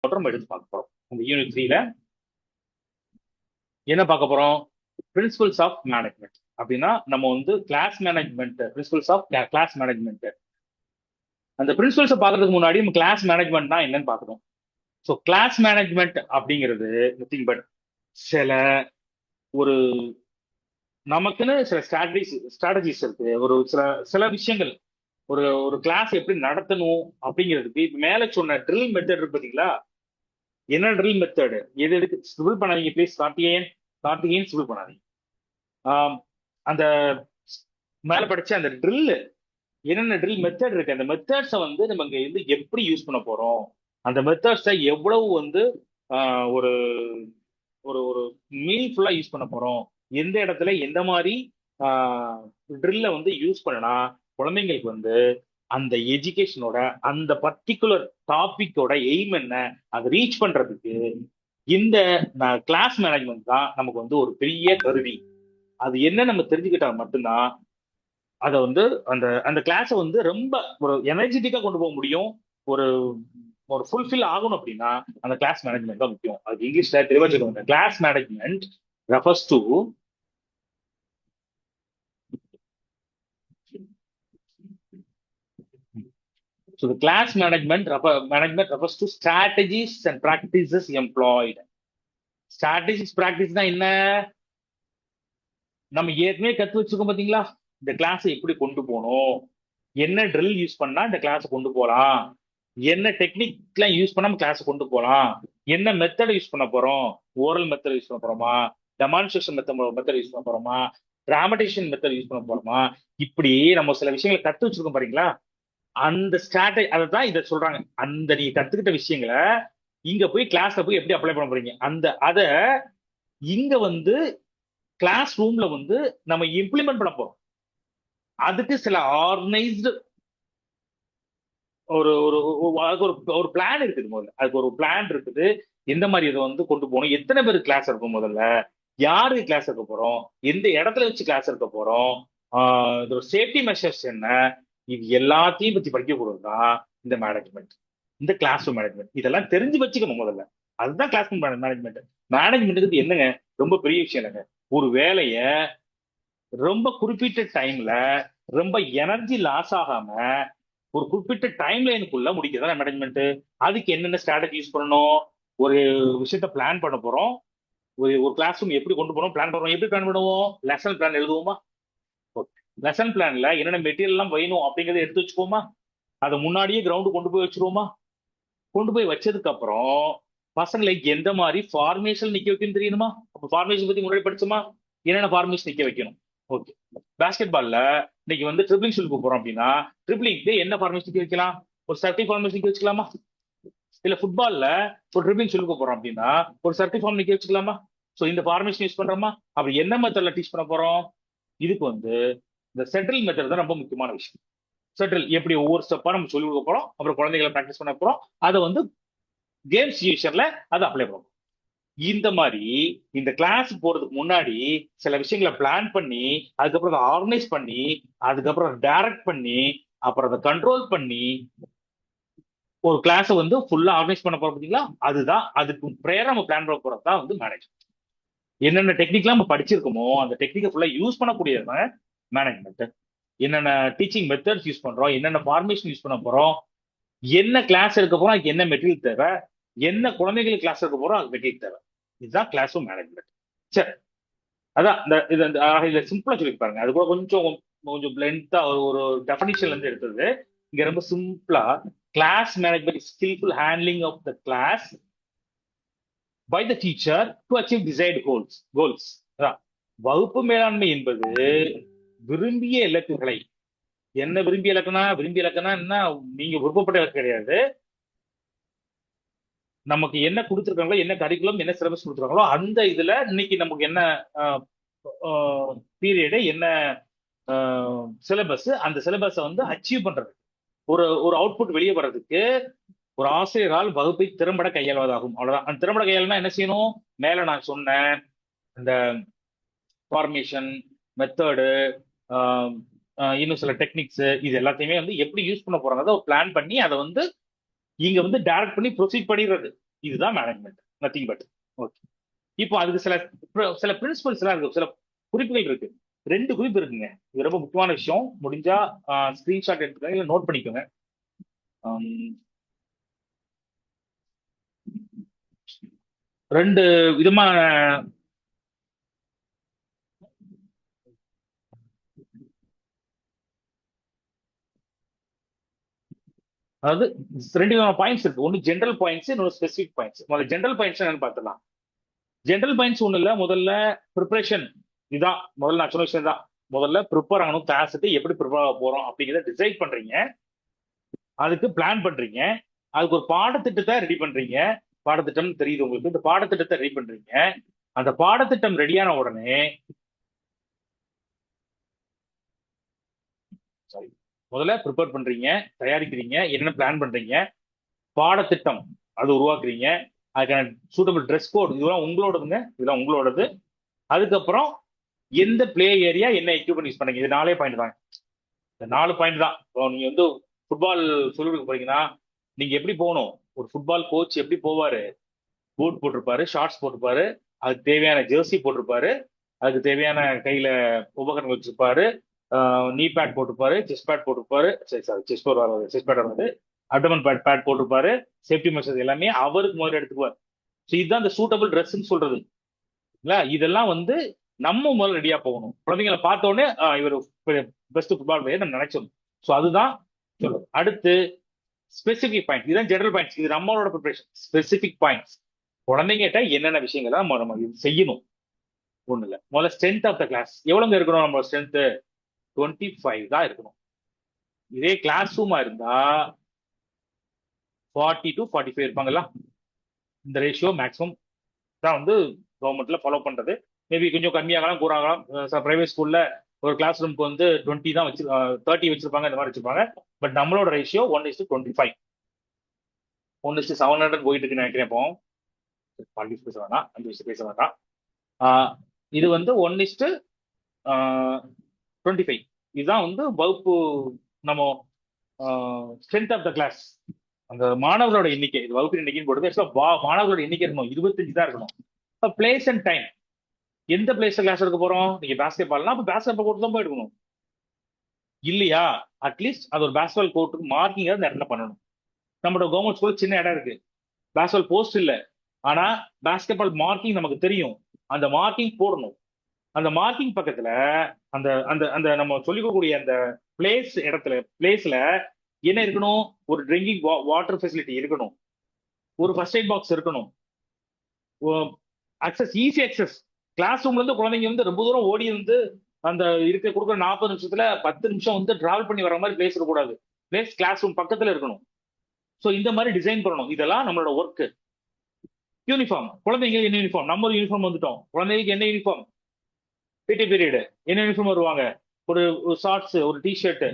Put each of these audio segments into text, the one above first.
நம்ம எடுத்து பார்க்க போறோம். இந்த யூனிட் 3ல என்ன பார்க்க போறோம்? Principles of management. அப்படின்னா நம்ம வந்து class management, principles of class management. அந்த பிரின்சிபல்ஸை பார்க்கறதுக்கு முன்னாடி நம்ம கிளாஸ் மேனேஜ்மெண்ட்னா என்னன்னு பார்க்கணும். ஸோ கிளாஸ் மேனேஜ்மெண்ட் அப்படிங்கிறது நத்திங் பட் சில ஒரு நமக்குன்னு சில ஸ்ட்ராட்டஜிஸ் இருக்கு. ஒரு சில சில விஷயங்கள் ஒரு ஒரு கிளாஸ் எப்படி நடத்தணும் அப்படிங்கிறதுக்கு இப்ப மேல சொன்ன ட்ரில் மெத்தட் இருக்கு பாத்தீங்களா? என்ன ட்ரில் மெத்தட்? எது எதுக்கு ஸ்கிரிபிள் பண்ணாதீங்க ப்ளீஸ். கார்த்திகேயன் ஸ்கிரிபிள் பண்ணாதீங்க. ஆம், அந்த மேல படிச்ச அந்த ட்ரில், என்னென்ன ட்ரில் மெத்தட் இருக்கு, அந்த மெத்தட்ஸை வந்து நம்ம இங்க வந்து எப்படி யூஸ் பண்ண போறோம், அந்த மெத்தட்ஸை எவ்வளவு வந்து ஒரு ஒரு ஒரு மீனிங்ஃபுல்லா யூஸ் பண்ண போறோம், எந்த இடத்துல எந்த மாதிரி ட்ரில்ல வந்து யூஸ் பண்ணனா குழந்தைங்களுக்கு வந்து அந்த எஜுகேஷனோட அந்த பர்டிகுலர் டாபிக்கோட எய்ம் என்ன, அதை ரீச் பண்றதுக்கு இந்த கிளாஸ் மேனேஜ்மெண்ட் தான் நமக்கு வந்து ஒரு பெரிய கருவி. அது என்ன நம்ம தெரிஞ்சுக்கிட்டா மட்டும்தான் அதை வந்து அந்த அந்த கிளாஸை வந்து ரொம்ப ஒரு எனர்ஜெட்டிக்கா கொண்டு போக முடியும். ஒரு ஒரு ஃபுல்ஃபில் ஆகணும் அப்படின்னா அந்த கிளாஸ் மேனேஜ்மெண்ட் தான் முக்கியம். அது இங்கிலீஷ்ல தெளிவா சொல்லுவாங்க. Class management refers to so the class management refers to strategies and practices employed. strategies practice தான் என்ன? நம்ம ஏற்கனவே கத்து வச்சிருக்கோம் பாத்தீங்களா? இந்த கிளாஸை எப்படி கொண்டு போகணும், என்ன ட்ரில் யூஸ் பண்ணா இந்த கிளாஸை கொண்டு போகலாம், என்ன டெக்னிக்லாம் யூஸ் பண்ணாம கிளாஸை கொண்டு போகலாம், என்ன மெத்தட் யூஸ் பண்ண போறோம், ஓரல் மெத்தட் யூஸ் பண்ண போறோமா, டெமான்ஸ்ட்ரேஷன் மெத்தட் யூஸ் பண்ண போறோமா, டிராமடேஷன் மெத்தட் யூஸ் பண்ண போறோமா, இப்படி நம்ம சில விஷயங்களை கத்து வச்சிருக்கோம் பாத்தீங்களா? அந்த ஸ்ட்ராட்டஜி அதை தான் இதை சொல்றாங்க. அந்த நீங்க கத்துக்கிட்ட விஷயங்களை இங்க போய் கிளாஸ்ல போய் எப்படி அப்ளை பண்ண போறீங்க, அந்த அதை இங்க வந்து கிளாஸ் ரூம்ல வந்து நம்ம இம்ப்ளிமெண்ட் பண்ண போறோம். அதுக்கு சில ஆர்கனைஸ்டு ஒரு ஒரு அதுக்கு ஒரு பிளான் இருக்குது. முதல்ல அதுக்கு ஒரு பிளான் இருக்குது. எந்த மாதிரி இதை வந்து கொண்டு போகணும், எத்தனை பேர் கிளாஸ் இருக்கும், முதல்ல யாருக்கு கிளாஸ் இருக்க போறோம், எந்த இடத்துல வச்சு கிளாஸ் இருக்க போறோம், இதோட சேஃப்டி மெஷர்ஸ் என்ன, இது எல்லாத்தையும் பத்தி படிக்கக்கூடாது தான் இந்த மேனேஜ்மெண்ட், இந்த கிளாஸ் ரூம் மேனேஜ்மெண்ட். இதெல்லாம் தெரிஞ்சு வச்சுக்கணும் முதல்ல. அதுதான் கிளாஸ் ரூம் மேனேஜ்மெண்ட். மேனேஜ்மெண்ட்டுக்கு என்னங்க, ரொம்ப பெரிய விஷயம் இல்லைங்க. ஒரு வேலையை ரொம்ப குறிப்பிட்ட டைம்ல ரொம்ப எனர்ஜி லாஸ் ஆகாம ஒரு குறிப்பிட்ட டைம் லைனுக்குள்ள முடிக்கிறதா மேனேஜ்மெண்ட். அதுக்கு என்னென்ன ஸ்ட்ராட்டஜி யூஸ் பண்ணணும், ஒரு விஷயத்த பிளான் பண்ண போறோம், ஒரு ஒரு கிளாஸ் ரூம் எப்படி கொண்டு போறோம் பிளான் பண்ணுவோம். எப்படி பிளான் பண்ணுவோம்? Lesson plan எழுதுவோமா? லெசன் பிளான்ல என்னென்ன மெட்டீரியல் எல்லாம் வேணும் அப்படிங்கறத எடுத்து வச்சுக்கோமா? அதை முன்னாடியே கிரவுண்டு கொண்டு போய் வச்சிருவோமா? கொண்டு போய் வச்சதுக்கு அப்புறம் பசங்களை எந்த மாதிரி ஃபார்மேஷன் நிக்க வைக்கணும் தெரியணுமா? அப்ப ஃபார்மேஷன் பத்தி முன்னாடி படிச்சுமா? என்னென்ன ஃபார்மேஷன் நிக்க வைக்கணும். ஓகே. பாஸ்கெட் பால்ல இன்னைக்கு வந்து ட்ரிபிளிங் சொல்லி போறோம் அப்படின்னா ட்ரிபிளிங்க்கு என்ன ஃபார்மேஷன் நிக்க வைக்கலாம்? ஒரு சர்க்கிள் ஃபார்மேஷன் நிக்க வச்சுக்கலாமா? இல்ல ஃபுட்பால்ல ஒரு ட்ரிபிளிங் சொல்லி போறோம் அப்படின்னா ஒரு சர்க்கிள் ஃபார்ம் நிக்க வச்சுக்கலாமா? சோ இந்த ஃபார்மேஷன் யூஸ் பண்றோமா? அப்படி என்ன மெத்தட்ல டீச் பண்ண போறோம்? இதுக்கு வந்து இந்த செட்டில் மெத்தட் தான் ரொம்ப முக்கியமான விஷயம். செட்டில் எப்படி ஒவ்வொரு ஸ்டெப்பா நம்ம சொல்லி கொடுக்க போறோம், அப்புறம் குழந்தைகளை ப்ராக்டிஸ் பண்ண போறோம், அதை வந்து கேம் சிச்சுவேஷன்ல அதை அப்ளை பண்ணுவோம். இந்த மாதிரி இந்த கிளாஸ் போறதுக்கு முன்னாடி சில விஷயங்களை பிளான் பண்ணி, அதுக்கப்புறம் அதை ஆர்கனைஸ் பண்ணி, அதுக்கப்புறம் டைரக்ட் பண்ணி, அப்புறம் அதை கண்ட்ரோல் பண்ணி ஒரு கிளாஸை வந்து ஃபுல்லா ஆர்கனைஸ் பண்ண போறோம் பாத்தீங்களா? அதுதான் அதுக்கு ப்ரேயரா நம்ம பிளான் பண்ண போறது தான் வந்து மேனேஜ்மெண்ட். என்னென்ன டெக்னிக்லாம் நம்ம படிச்சிருக்கோமோ அந்த டெக்னிக்கை ஃபுல்லா யூஸ் பண்ணக்கூடியது மேனேஜ்மெண்ட். என்னென்ன டீச்சிங் மெத்தட்ஸ் யூஸ் பண்றோம், என்னென்ன ஃபார்மேஷன் யூஸ் பண்ண போறோம், என்ன கிளாஸ் எடுக்க போறோம், அதுக்கு என்ன மெட்டீரியல் தேவை, என்ன குழந்தைகளுக்கு கிளாஸ் எடுக்க போறோம், அது மெட்டீரியல் தேவை. இதுதான் கிளாஸ் ரூம் மேனேஜ்மெண்ட். சரி, அதான் இந்த இது இதுல சிம்பிளா சொல்லி பாருங்க. அது கூட கொஞ்சம் கொஞ்சம் லென்த்தா ஒரு டெஃபினிஷன்ல இருந்து எடுத்தது. இங்க ரொம்ப சிம்பிளா class management skilful handling of the class by the teacher to achieve desired goals. வகுப்பு மேலாண்மை என்பது விரும்பிய இலக்குகளை, என்ன விரும்பிய இலக்குனா, விரும்பிய இலக்குனா என்ன, நீங்க விருப்பப்பட்ட இலக்கு கிடையாது. நமக்கு என்ன கொடுத்துருக்காங்களோ, என்ன கரிக்குலம், என்ன சிலபஸ் கொடுத்துருக்காங்களோ அந்த இதுல இன்னைக்கு நமக்கு என்ன பீரியடு, என்ன சிலபஸ், அந்த சிலபஸை வந்து அச்சீவ் பண்றது, ஒரு ஒரு அவுட்புட் வெளியே வர்றதுக்கு ஒரு ஆசிரியரால் வகுப்பை திறம்பட கையாள்வதாகும். அவ்வளவுதான். அந்த திறம்பட கையாளுனா என்ன செய்யணும்? மேல நான் சொன்னேன் இந்த ஃபார்மேஷன் மெத்தடு, இன்னும் சில டெக்னிக்ஸ், இது எல்லாத்தையுமே வந்து எப்படி யூஸ் பண்ண போறாங்க பிளான் பண்ணி அதை வந்து இங்க வந்து டைரக்ட் பண்ணி ப்ரொசீட் பண்ணிடுறது. இதுதான் மேனேஜ்மெண்ட், நத்திங் பட். ஓகே. இப்போ அதுக்கு சில சில பிரின்சிபல்ஸ் எல்லாம் இருக்கு, சில குறிப்புகள் இருக்கு. ரெண்டு குறிப்பு இருக்குங்க. இது ரொம்ப முக்கியமான விஷயம். முடிஞ்சா ஸ்கிரீன்ஷாட் எடுத்துக்கோங்க, இல்ல நோட் பண்ணிக்கோங்க. ஆம், ரெண்டு விதமான, அதாவது ரெண்டு விதமான பாயிண்ட்ஸ் இருக்கு. ஒன்னு ஜென்ரல் பாயிண்ட்ஸ், இன்னொரு ஸ்பெசிபிக் பாயிண்ட்ஸ். முதல்ல ஜென்ரல் பாயிண்ட்ஸ் என்னன்னு பார்த்துலாம். ஜென்ரல் பாயிண்ட்ஸ் ஒண்ணு இல்ல, முதல்ல ப்ரிப்பரேஷன். இதான் முதல்ல நான் சொன்ன விஷயம் தான். முதல்ல ப்ரிப்பேர் ஆகணும், கிளாஸுக்கு எப்படி ப்ரிப்பேர் ஆக போறோம் அப்படிங்கிறத டிசைட் பண்றீங்க, அதுக்கு பிளான் பண்றீங்க, அதுக்கு ஒரு பாடத்திட்டத்தை ரெடி பண்றீங்க. பாடத்திட்டம் தெரியுது உங்களுக்கு, இந்த பாடத்திட்டத்தை ரெடி பண்றீங்க. அந்த பாடத்திட்டம் ரெடியான உடனே, சாரி, முதல்ல ப்ரிப்பேர் பண்றீங்க, தயாரிக்கிறீங்க, என்ன பிளான் பண்றீங்க, பாடத்திட்டம் அது உருவாக்குறீங்க, அதுக்கான சூட்டபிள் ட்ரெஸ் கோட், இதெல்லாம் உங்களோடதுங்க, இதெல்லாம் உங்களோடது. அதுக்கப்புறம் எந்த பிளே ஏரியா, என்ன எக்யூப்மெண்ட் யூஸ் பண்ணீங்க, இது 4 பாயிண்ட் தான். இந்த 4 பாயிண்ட் தான். இப்போ நீங்க வந்து ஃபுட்பால் சொல்லிக் கொடுக்க போறீங்கன்னா, நீங்க எப்படி போகணும், ஒரு ஃபுட்பால் கோச் எப்படி போவாரு, பூட் போட்டிருப்பாரு, ஷார்ட்ஸ் போட்டிருப்பாரு, அதுக்கு தேவையான ஜெர்சி போட்டிருப்பாரு, அதுக்கு தேவையான கையில உபகரணங்கள் வச்சிருப்பாரு, நீ பேட் போட்டிருப்பாரு, செஸ்ட் பேட் போட்டிருப்பாரு, சரி சாரி செஸ்ட் பேட் வராது, செஸ்ட் பேட் வராது, அப்டமன் பேட் பேட் போட்டிருப்பாரு, சேஃப்டி மெஷர்ஸ் எல்லாமே அவருக்கு முதல்ல எடுத்துக்குவார். ஸோ இதுதான் இந்த சூட்டபிள் ட்ரெஸ்ன்னு சொல்றது இல்ல. இதெல்லாம் வந்து நம்ம முதல்ல ரெடியா போகணும். குழந்தைங்களை பார்த்த உடனே இவர் பெஸ்ட் ஃபுட்பால் பிளேயர் நம்ம நினைச்சோம். ஸோ அதுதான் சொல்லுது. அடுத்து ஸ்பெசிபிக் பாயிண்ட், இதுதான் ஜெனரல் பாயிண்ட்ஸ், இது நம்மளோட ப்ரிப்பரேஷன். ஸ்பெசிபிக் பாயிண்ட்ஸ், குழந்தைங்கிட்ட என்னென்ன விஷயங்கள் நம்ம இது செய்யணும். ஒண்ணு இல்ல, முதல்ல ஸ்ட்ரென்த் ஆஃப் த கிளாஸ் எவ்வளவுங்க இருக்கணும், நம்ம ஸ்ட்ரென்த் 25 தான் இருக்கணும். இதே கிளாஸ் ரூமா இருந்தா 40 to 45 இருப்பாங்கல்ல. இந்த ரேஷியோ மேக்ஸிமம் தான் வந்து கவர்மெண்ட்ல ஃபாலோ பண்றது. மேபி கொஞ்சம் கம்மியாகலாம் கூறாகலாம். பிரைவேட் ஸ்கூல்ல ஒரு கிளாஸ் ரூமுக்கு வந்து 20 தான் 30 வச்சிருப்பாங்க, இந்த மாதிரி வச்சிருப்பாங்க. பட் நம்மளோட ரேஷியோ 1:25, 1:700 போயிட்டு இருக்குன்னு நினைக்கிறேன். இப்போ பாலிடிக்ஸ் பேச வேணாம், 5 வயசு பேச வேண்டாம். ஆஹ் இது வந்து 1:25, இதுதான் வந்து வகுப்பு, நம்ம ஸ்ட்ரென்த் ஆஃப் த கிளாஸ், அந்த மாணவர்களோட எண்ணிக்கை. இது வகுப்பு எண்ணிக்கைன்னு போடுது. ஆக்சுவலா மாணவர்களோட எண்ணிக்கை இருக்கணும் 25 தான் இருக்கணும். பிளேஸ் அண்ட் டைம், எந்த பிளேஸ்ல கிளாஸ் எடுக்க போறோம், நீங்க பாஸ்கெட் பால்னா அப்ப பாஸ்கெட் கோர்ட் தான் போய் எடுக்கணும் இல்லையா. அட்லீஸ்ட் அது ஒரு பாஸ்கெட் கோர்ட்டுக்கு மார்க்கிங் அந்த இடத்துல பண்ணணும். நம்மளோட கவர்மெண்ட் ஸ்கூல் சின்ன இடம் இருக்கு, பாஸ்கெட் போஸ்ட் இல்ல, ஆனா பாஸ்கெட் பால் மார்க்கிங் நமக்கு தெரியும், அந்த மார்க்கிங் போடணும். அந்த மார்க்கிங் பக்கத்துல அந்த அந்த அந்த நம்ம சொல்லிக் கொடுக்கக்கூடிய அந்த பிளேஸ்ல என்ன இருக்கணும், ஒரு ட்ரிங்கிங் வாட்டர் ஃபெசிலிட்டி இருக்கணும், ஒரு ஃபர்ஸ்ட் எய்ட் பாக்ஸ் இருக்கணும், அக்சஸ், ஈஸி அக்சஸ். கிளாஸ் ரூம்ல இருந்து குழந்தைங்க வந்து ரொம்ப தூரம் ஓடி வந்து அந்த இருக்க கொடுக்குற 40 நிமிஷத்துல 10 நிமிஷம் வந்து டிராவல் பண்ணி வர மாதிரி பிளேஸ் இருக்கக்கூடாது. பிளேஸ் கிளாஸ் ரூம் பக்கத்துல இருக்கணும். ஸோ இந்த மாதிரி டிசைன் பண்ணணும். இதெல்லாம் நம்மளோட ஒர்க். யூனிஃபார்ம், குழந்தைங்க என்ன யூனிஃபார்ம், நம்ம ஒரு யூனிஃபார்ம் வந்துட்டோம். குழந்தைங்களுக்கு என்ன யூனிஃபார்ம், பிடி பீரியடு என்ன யூனிஃபார்ம் வருவாங்க, ஒரு ஷார்ட்ஸ், ஒரு டிஷர்ட்.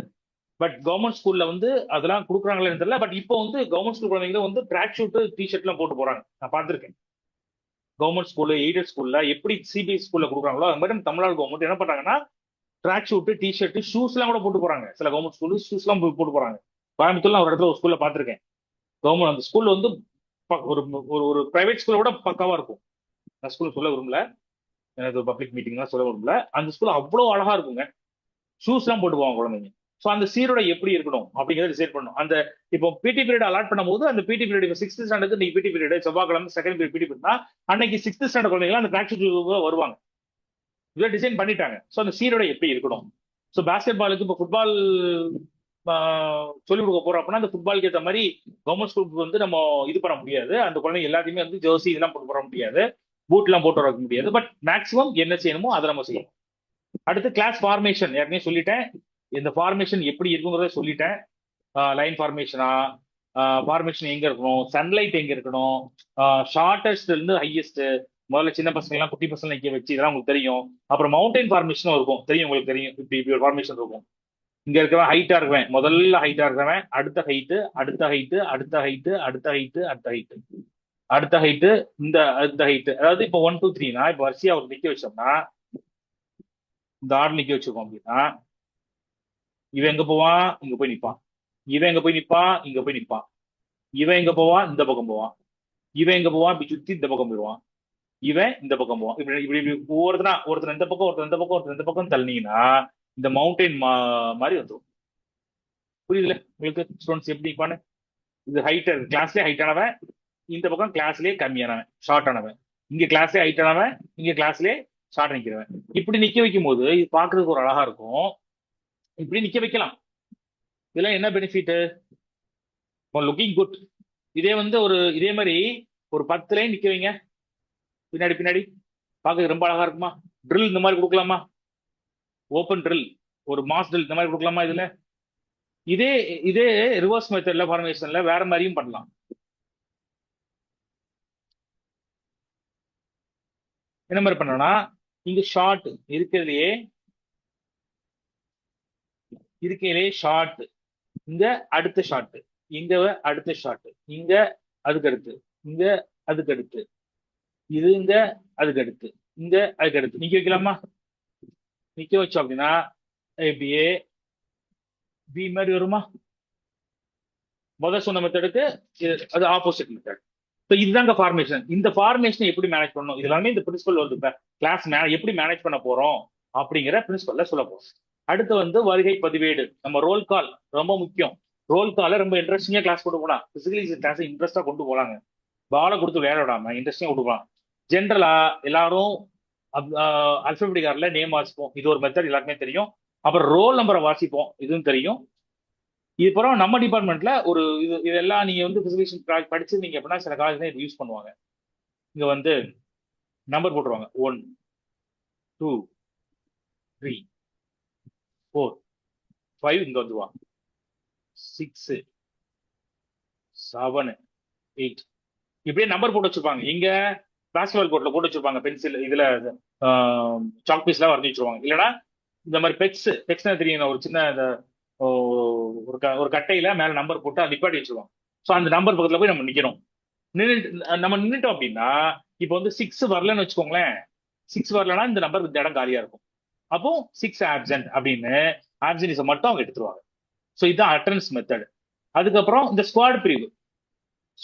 பட் கவர்மெண்ட் ஸ்கூல்ல வந்து அதெல்லாம் கொடுக்குறாங்களேன்னு தெரியல. பட் இப்போ வந்து கவர்மெண்ட் ஸ்கூல் குழந்தைங்க வந்து ட்ராக் ஷூட், டிஷர்ட் எல்லாம் போட்டு போறாங்க, நான் பார்த்திருக்கேன். கவர்மெண்ட் ஸ்கூல்ல, எய்டட் ஸ்கூல்ல எப்படி சிபிஎஸ் ஸ்கூல்ல கொடுக்குறாங்களோ அது மாதிரி தமிழ்நாடு கவர்மெண்ட் என்ன பண்றாங்கன்னா, ட்ராக் ஷூட், டிஷர்ட், ஷூஸ் எல்லாம் கூட போட்டு போறாங்க. சில கவர்மெண்ட் ஸ்கூல் ஷூஸ் எல்லாம் போட்டு போறாங்க. கோயம்புத்தூர்ல ஒரு இடத்துல ஒரு ஸ்கூல்ல பார்த்திருக்கேன். கவர்மெண்ட் அந்த ஸ்கூல்ல வந்து ஒரு ஒரு பிரைவேட் ஸ்கூல்ல கூட பக்காவா இருக்கும். நான் ஸ்கூல் சொல்ல விரும்பல, எனக்கு ஒரு பப்ளிக் மீட்டிங் தான் சொல்ல விரும்பல. அந்த ஸ்கூல் அவ்வளவு அழகா இருக்குங்க. ஷூஸ் எல்லாம் போட்டு போவாங்க குழந்தைங்க. ஸோ அந்த சீரோட எப்படி இருக்கணும் அப்படிங்கிறத டிசைட் பண்ணணும். அந்த இப்போ பிடி பீரியட் அலாட் பண்ணும்போது, அந்த பிடி பீரியட் இப்போ 6th ஸ்டாண்டர்ட் நீங்க பிடி பீரியட் செவ்வாய்க்கிழமை செகண்ட் பீரியட் பிடி பீரியட்னா, அன்னைக்கு 6th ஸ்டாண்டர்ட் குழந்தைங்க அந்த ட்ராக் ஷூட் வருவாங்க. இதை டிசைன் பண்ணிட்டாங்க. ஸோ அந்த சீரோட எப்படி இருக்கணும். ஸோ பாஸ்கெட் பாலுக்கு இப்போ ஃபுட்பால் சொல்லிக் கொடுக்க போறோம் அப்படின்னா, அந்த ஃபுட்பாலுக்கு ஏற்ற மாதிரி கவர்மெண்ட் ஸ்கூலுக்கு வந்து நம்ம இது பண்ண முடியாது. அந்த குழந்தைங்க எல்லாத்தையுமே வந்து ஜெர்சி இதெல்லாம் போட்டு போட முடியாது, பூட் எல்லாம் போட்டு வர முடியாது. பட் மேக்ஸிமம் என்ன செய்யணுமோ அதை நம்ம செய்யணும். அடுத்து கிளாஸ் ஃபார்மேஷன் ஏற்கனவே சொல்லிட்டேன். இந்த ஃபார்மேஷன் எப்படி இருக்குங்கிறத சொல்லிட்டேன். லைன் ஃபார்மேஷனா, ஃபார்மேஷன் எங்க இருக்கணும், சன்லைட் எங்க இருக்கணும், ஷார்டஸ்ட் இருந்து ஹையஸ்ட், முதல்ல சின்ன பசங்க எல்லாம் குட்டி பசங்க நிக்க வச்சு, இதெல்லாம் உங்களுக்கு தெரியும். அப்புறம் மவுண்டைன் ஃபார்மேஷனும் இருக்கும், தெரியும் உங்களுக்கு, தெரியும். இப்படி ஒரு ஃபார்மேஷன் இருக்கும். இங்க இருக்கிறவன் ஹைட்டா இருக்குவேன், முதல்ல ஹைட்டா இருக்கிறவன் அடுத்த ஹைட்டு, அடுத்த ஹைட்டு, அடுத்த ஹைட்டு, அடுத்த ஹைட்டு, அடுத்த ஹைட்டு, அடுத்த ஹைட்டு, இந்த அடுத்த ஹைட்டு. அதாவது இப்போ 1 2 3னா இப்போ வரிசையா அவர் நிக்க வச்சோம்னா, இந்த ஆர்டர் நிக்க வச்சிருக்கோம் அப்படின்னா, இவன் எங்க போவான், இங்க போய் நிப்பான். இவன் எங்க போய் நிப்பான், இங்க போய் நிப்பான். இவன் எங்க போவான், இந்த பக்கம் போவான். இவன் எங்க போவான், இப்படி சுத்தி இந்த பக்கம் போயிடுவான். இவன் இந்த பக்கம் போவான். இப்படி இப்படி இப்படி ஒருத்தர் இந்த பக்கம், ஒருத்தர் இந்த பக்கம், ஒருத்தர் இந்த பக்கம் தள்ளினீங்கன்னா இந்த மவுண்டைன் மாதிரி வந்துடும். புரியுதுல உங்களுக்கு ஸ்டூடெண்ட்ஸ் எப்படி இருப்பான்னு? இது ஹைட், கிளாஸ்லயே ஹைட் ஆனவன், இந்த பக்கம் கிளாஸ்லயே கம்மியானவன், ஷார்ட் ஆனவன், இங்க கிளாஸ்லயே ஹைட் ஆனவன், இங்க கிளாஸ்லயே ஷார்ட் நிக்கிறவன். இப்படி நிக்க வைக்கும் போது இது பாக்குறதுக்கு ஒரு அழகா இருக்கும். இப்படி நிக்க வைக்கலாம். இதெல்லாம் என்ன பெனிஃபிட்? Looking good. இதே வந்து இதே மாதிரி ஒரு 10 லைன் நிக்க வைங்க பின்னாடி பின்னாடி, பார்க்க ரொம்ப அழகா இருக்குமா? ட்ரில் இந்த மாதிரி கொடுக்கலாமா? ஓப்பன் ட்ரில், ஒரு மாஸ் ட்ரில் இந்த மாதிரி கொடுக்கலாமா? இதுல இதே இதே ரிவர்ஸ் மெத்தட்ல ஃபார்மேஷன்ல வேற மாதிரியும் பண்ணலாம். என்ன மாதிரி பண்ணனா, இங்க ஷார்ட் இருக்கையிலேயே ஷார்ட், இங்க அடுத்த ஷார்ட், இங்க அடுத்த ஷார்ட், இங்க அதுக்கு அடுத்து, இங்க அதுக்கு அடுத்து, இது இங்க அதுக்கு அடுத்து, இங்க அதுக்கு அடுத்து நிக்க வைக்கலாமா? நிக்க வச்சோம் அப்படின்னா இப்படியே பி மாதிரி வருமா? முதல் சொன்ன மெத்தடுக்கு அது ஆப்போசிட் மெத்தட். இதுதாங்க ஃபார்மேஷன். இந்த ஃபார்மேஷன் எப்படி மேனேஜ் பண்ணணும், இது எல்லாமே இந்த பிரின்சிபல் வந்து கிளாஸ் எப்படி மேனேஜ் பண்ண போறோம் அப்படிங்கிற பிரின்சிபல்ல சொல்ல போறோம். அடுத்து வந்து வருகை பதிவேடு, நம்ம ரோல் கால் ரொம்ப முக்கியம். ரோல் கால ரொம்ப இன்ட்ரெஸ்டிங்கா கிளாஸ் கொண்டு போலாம். பிசிக்கலி கிளாஸ் இன்ட்ரெஸ்டா கொண்டு போலாங்க. பாலை கொடுத்து விளையாட விடாம இன்ட்ரெஸ்டிங்கா கொண்டு போகலாம். ஜென்ரலா எல்லாரும் அல்பபெட்டிக் ஆர்டர்ல நேம் வாசிப்போம், இது ஒரு மெத்தட் எல்லாருக்குமே தெரியும். அப்புறம் ரோல் நம்பரை வாசிப்போம், இதுவும் தெரியும். இதுக்கப்புறம் நம்ம டிபார்ட்மெண்ட்ல இதெல்லாம் நீங்க வந்து பிசிக்கல் படிச்சிருந்தீங்க அப்படின்னா சில காலேஜ் தான் இது யூஸ் பண்ணுவாங்க. இங்க வந்து நம்பர் போட்டுருவாங்க, 1 2 3 4 5, இங்க வந்துருவாங்க 6 7 8, இப்படியே நம்பர் போட்டு வச்சிருப்பாங்க. இங்க பாஸ்கெட்பால் கோர்ட்ல போட்டு வச்சிருப்பாங்க, பென்சில் இதுல சாக் பீஸ்லாம் வரைஞ்சி வச்சிருவாங்க. இல்லைன்னா இந்த மாதிரி பெக்ஸ் தெரியும், ஒரு சின்ன ஒரு கட்டையில மேல நம்பர் போட்டு அதை நிப்பாட்டி வச்சிருவாங்க. ஸோ அந்த நம்பர் பக்கத்துல போய் நம்ம நிக்கிறோம். நம்ம நின்றுட்டோம் அப்படின்னா இப்போ வந்து 6 வரலன்னு வச்சுக்கோங்களேன். 6 வரலன்னா இந்த நம்பர் இந்த இடம் காலியா இருக்கும். அப்போ 6 ஆப்சென்ட் அப்படின்னு ஆப்சென்டிஸை மட்டும் அவங்க எடுத்துருவாங்க. ஸோ இதுதான் அட்டனன்ஸ் மெத்தட். அதுக்கப்புறம் இந்த ஸ்குவாட் பிரிவு,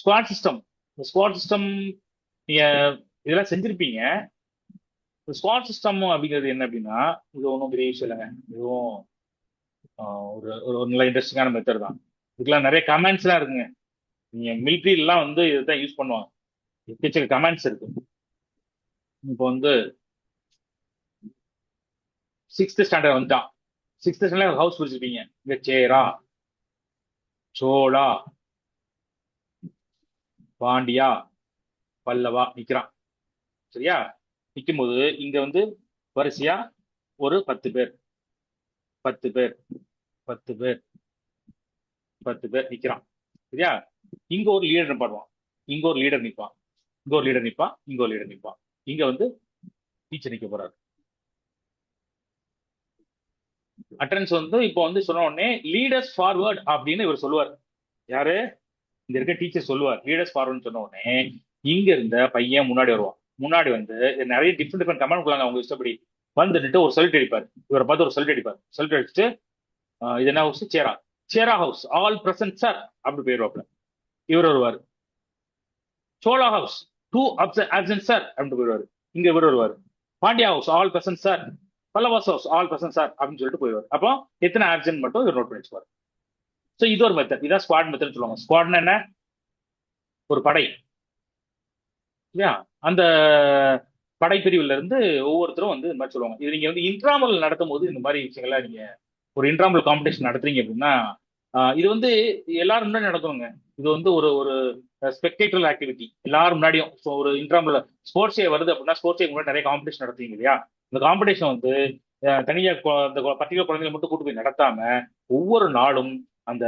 ஸ்குவாட் சிஸ்டம். இந்த ஸ்குவாட் சிஸ்டம் நீங்க இதெல்லாம் செஞ்சிருப்பீங்க. ஸ்குவாட் சிஸ்டம் அப்படிங்கிறது என்ன அப்படின்னா, இது ஒன்றும் பெரிய விஷயம் இல்லைங்க. இதுவும் ஒரு ஒரு நல்ல இன்ட்ரெஸ்டிங்கான மெத்தட் தான். இதுக்கெல்லாம் நிறைய கமெண்ட்ஸ்லாம் இருக்குங்க. நீங்க மிலிட்ரிலாம் வந்து இதுதான் யூஸ் பண்ணுவாங்க. எக்கச்சக்க கமெண்ட்ஸ் இருக்கு. இப்போ வந்து 6th ஸ்டாண்டர்ட் வந்துட்டான். 6th standard house பிடிச்சிருப்பீங்க. இங்க சேரா, சோழா, பாண்டியா, பல்லவா நிக்கிறான். சரியா? நிற்கும் போது இங்க வந்து வரிசையா ஒரு 10 பேர் 10 பேர் 10 பேர் 10 பேர் நிக்கிறான். சரியா? இங்க ஒரு லீடர் நிப்பாடுவான், இங்க ஒரு லீடர் நிப்பான், இங்க ஒரு லீடர் நிப்பான், இங்க ஒரு லீடர் நிப்பான். இங்க வந்து டீச்சர் நிக்க போறாரு. அட்டன்ஸ் வந்து இப்போ வந்து சொன்ன உடனே லீடர்ஸ் ஃபார்வர்ட் அப்படின்னு இவர் சொல்லுவார். யாரு? இங்க இருக்க டீச்சர் சொல்லுவார் லீடர்ஸ் ஃபார்வர்ட்னு சொன்ன உடனே இங்க இருந்த பையன் முன்னாடி வருவான். முன்னாடி வந்து நிறைய டிஃப்ரெண்ட் கமெண்ட் கொடுப்பாங்க அவங்க இஷ்டப்படி. வந்துட்டு ஒரு சொல்லிட்டு அடிப்பார். இவரை பார்த்து ஒரு சொல்லிட்டு அடிப்பார். சொல்லிட்டு அடிச்சுட்டு இது என்ன ஹவுஸ்? சேரா. சேரா ஹவுஸ் ஆல் பிரசன்ட் சார் அப்படி போயிடுவாப்ல. இவர் வருவார். சோழா ஹவுஸ் 2 ஆப்சென்ட் சார் அப்படின்னு போயிடுவாரு. இங்க இவர் வருவார். Pandya house all present sir, Pallavas house all present sir அப்படின்னு சொல்லிட்டு போயிடுவார். அப்போ எத்தனை ஆப்சென்ட் மட்டும் இவர் நோட் பண்ணி வச்சுப்பார். ஸோ இது ஒரு மெத்தட். இதான் ஸ்குவாட் மெத்தட் சொல்லுவாங்க. ஸ்குவாட்னா என்ன? ஒரு படை இல்லையா? அந்த படைப்பிரிவுல இருந்து ஒவ்வொருத்தரும் வந்து இந்த மாதிரி சொல்லுவாங்க. இது நீங்க வந்து இன்ட்ராமல் நடத்தும் போது இந்த மாதிரி விஷயங்கள்லாம் நீங்க ஒரு இன்ட்ராமல் காம்படிஷன் நடத்துறீங்க அப்படின்னா இது வந்து எல்லாரும் முன்னாடி நடக்கணுங்க. இது வந்து ஒரு ஒரு ஸ்பெக்டேட்டரல் ஆக்டிவிட்டி எல்லாரும் முன்னாடியும். ஸோ ஒரு இன்ட்ராமல் ஸ்போர்ட்ஸ் டே வருது அப்படின்னா ஸ்போர்ட்ஸ் டே முன்னாடி நிறைய காம்படிஷன் நடத்துவீங்க இல்லையா? இந்த காம்படிஷன் வந்து தனியாக இந்த பர்டிகுலர் குழந்தைகளை மட்டும் கூட்டு போய் நடத்தாம ஒவ்வொரு நாளும் அந்த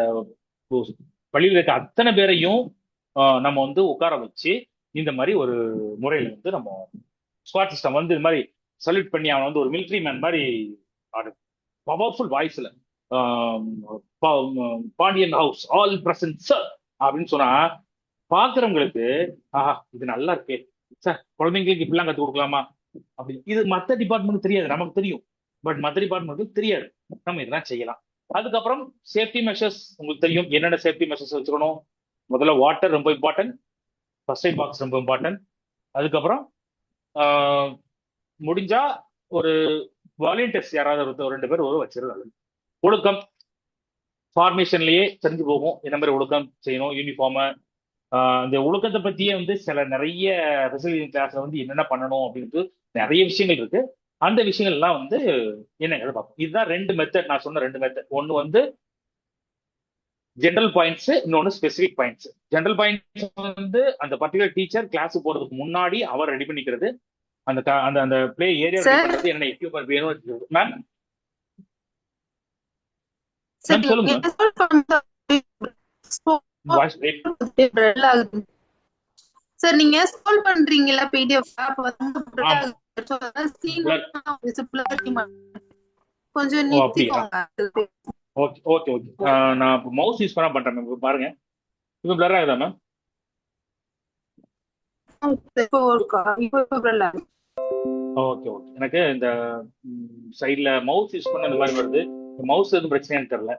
பள்ளியில் இருக்க அத்தனை பேரையும் நம்ம வந்து உட்கார வச்சு இந்த மாதிரி ஒரு முறையில வந்து நம்ம ஸ்குவாட் சிஸ்டம் வந்து இது மாதிரி சல்யூட் பண்ணி அவன் வந்து ஒரு மிலிட்ரி மேன் மாதிரி பவர்ஃபுல் வாய்ஸ்ல Pandian house all present sir அப்படின்னு சொன்னா பாக்குறவங்களுக்கு ஆஹா இது நல்லா இருக்கே சார், குழந்தைங்களுக்கு இப்படிலாம் கற்றுக் கொடுக்கலாமா அப்படி. இது மற்ற டிபார்ட்மெண்ட் தெரியாது, நமக்கு தெரியும். பட் மற்ற டிபார்ட்மெண்ட்டுக்கு தெரியாது. நம்ம இதெல்லாம் செய்யலாம். அதுக்கப்புறம் சேஃப்டி மெஷர்ஸ் உங்களுக்கு தெரியும். என்னென்ன சேஃப்டி மெஷர்ஸ் வச்சுக்கணும்? முதல்ல வாட்டர் ரொம்ப இம்பார்ட்டன்ட். ஃபர்ஸ்ட் எய்ட் பாக்ஸ் ரொம்ப இம்பார்ட்டன்ட். அதுக்கப்புறம் முடிஞ்சா ஒரு வாலண்டியர்ஸ் யாராவது ஒரு 2 பேர் வச்சிருந்தாங்க. ஒழுக்கம் ஃபார்மேஷன்லயே தெரிஞ்சு போகும் என்ன மாதிரி ஒழுக்கம் செய்யணும், யூனிஃபார்ம. அந்த ஒழுக்கத்தை பத்தியே சில நிறைய ஃபெசிலிட்டி கிளாஸ்ல என்னென்ன பண்ணணும் அப்படின்ட்டு நிறைய விஷயங்கள் இருக்கு. அந்த விஷயங்கள் எல்லாம் என்னங்கிறத பார்ப்போம். இதுதான் 2 மெத்தட், நான் சொன்ன 2 மெத்தட். ஒன்னு ஜென்ரல் பாயிண்ட்ஸ், இன்னொன்னு ஸ்பெசிபிக் பாயிண்ட்ஸ். ஜென்ரல் பாயிண்ட்ஸ் அந்த பர்டிகுலர் டீச்சர் கிளாஸ் போறதுக்கு முன்னாடி அவர் ரெடி பண்ணிக்கிறது. அந்த அந்த அந்த பிளே ஏரியா ரெடி பண்றது, என்ன எக்யூப்மெண்ட் வேணும். மேம் மேம் சொல்லுங்க. சார் நீங்க ஸ்க்ரோல் பண்றீங்களா பிடிஎஃப் கொஞ்சம் நிறுத்திக்கோங்க. Okay okay okay. நான் மவுஸ் யூஸ் பண்ண பண்றேன் மேம். பாருங்க இப்போ பிளர் ஆகுதா மேம்? Okay okay. எனக்கு இந்த சைட்ல மவுஸ் யூஸ் பண்ண இந்த மாதிரி வருது. மவுஸ் எதுவும் பிரச்சனையான்னு தெரியல.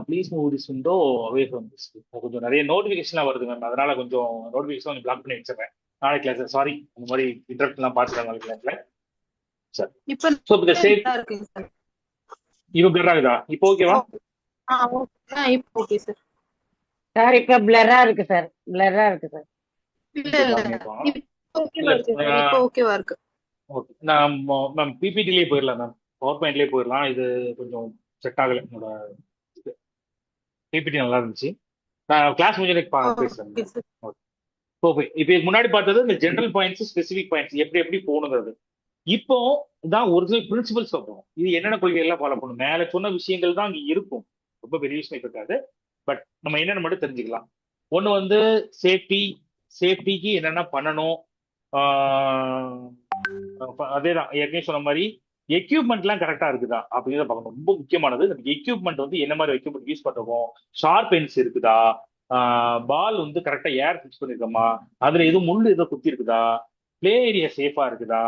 Please move this window away from this. கொஞ்சம் நிறைய நோட்டிஃபிகேஷன்லாம் வருது மேம். அதனால கொஞ்சம் நோட்டிஃபிகேஷன் பிளாக் பண்ணி வச்சிருக்கேன். நாளைக்கு கிளாஸ் சாரி, இந்த மாதிரி இன்டர்ப்ட் எல்லாம் பார்த்துக்கலாம் நாளைக்கு கிளாஸ்ல. சார் இப்போ இந்த சேஃப் இப்போ பிளர் ஆகுதா? இப்போ ஓகேவா? இப்போ ஓகே சார். சார் இப்போ பிளரா இருக்கு சார், பிளரா இருக்கு சார். இப்போ ஓகேவா இருக்கு. ஓகே. நான் மேம் பிபிடிலேயே போயிடலாம் மேம், பவர் பாயிண்ட்லேயே போயிடலாம். இது கொஞ்சம் செட் ஆகலை என்னோட. பிபிடி நல்லா இருந்துச்சு. நான் கிளாஸ் முடிஞ்சு பேசுறேன். இப்போ முன்னாடி பார்த்தது இந்த ஜென்ரல் பாயிண்ட்ஸ், ஸ்பெசிபிக் பாயிண்ட்ஸ் எப்படி எப்படி போகணுங்கிறது. இப்போ தான் ஒரிஜினல் பிரின்சிபல்ஸ் சொல்றோம். இது என்னென்ன கொள்கை எல்லாம் ஃபாலோ பண்ணும். மேல சொன்ன விஷயங்கள் தான் அங்க இருக்கும், ரொம்ப பெரிய விஷயம் இருக்காது. பட் நம்ம என்னென்ன மட்டும் தெரிஞ்சுக்கலாம். ஒண்ணு சேஃப்டிக்கு என்னென்ன பண்ணணும். அதேதான் ஏற்கனவே சொன்ன மாதிரி எக்யூப்மெண்ட்லாம் கரெக்டா இருக்குதா அப்படிங்கிறத பார்க்கணும். ரொம்ப முக்கியமானது எக்யூப்மெண்ட் என்ன மாதிரி எக்யூப்மெண்ட் யூஸ் பண்றோம். ஷார்ப் பென்ஸ் இருக்குதா, பால் கரெக்டா ஏர் ஃபிக்ஸ் பண்ணிருக்கோமா, அதுல எதுவும் முள்ளு எதுவும் குத்தி இருக்குதா, பிளே ஏரியா சேஃபா இருக்குதா,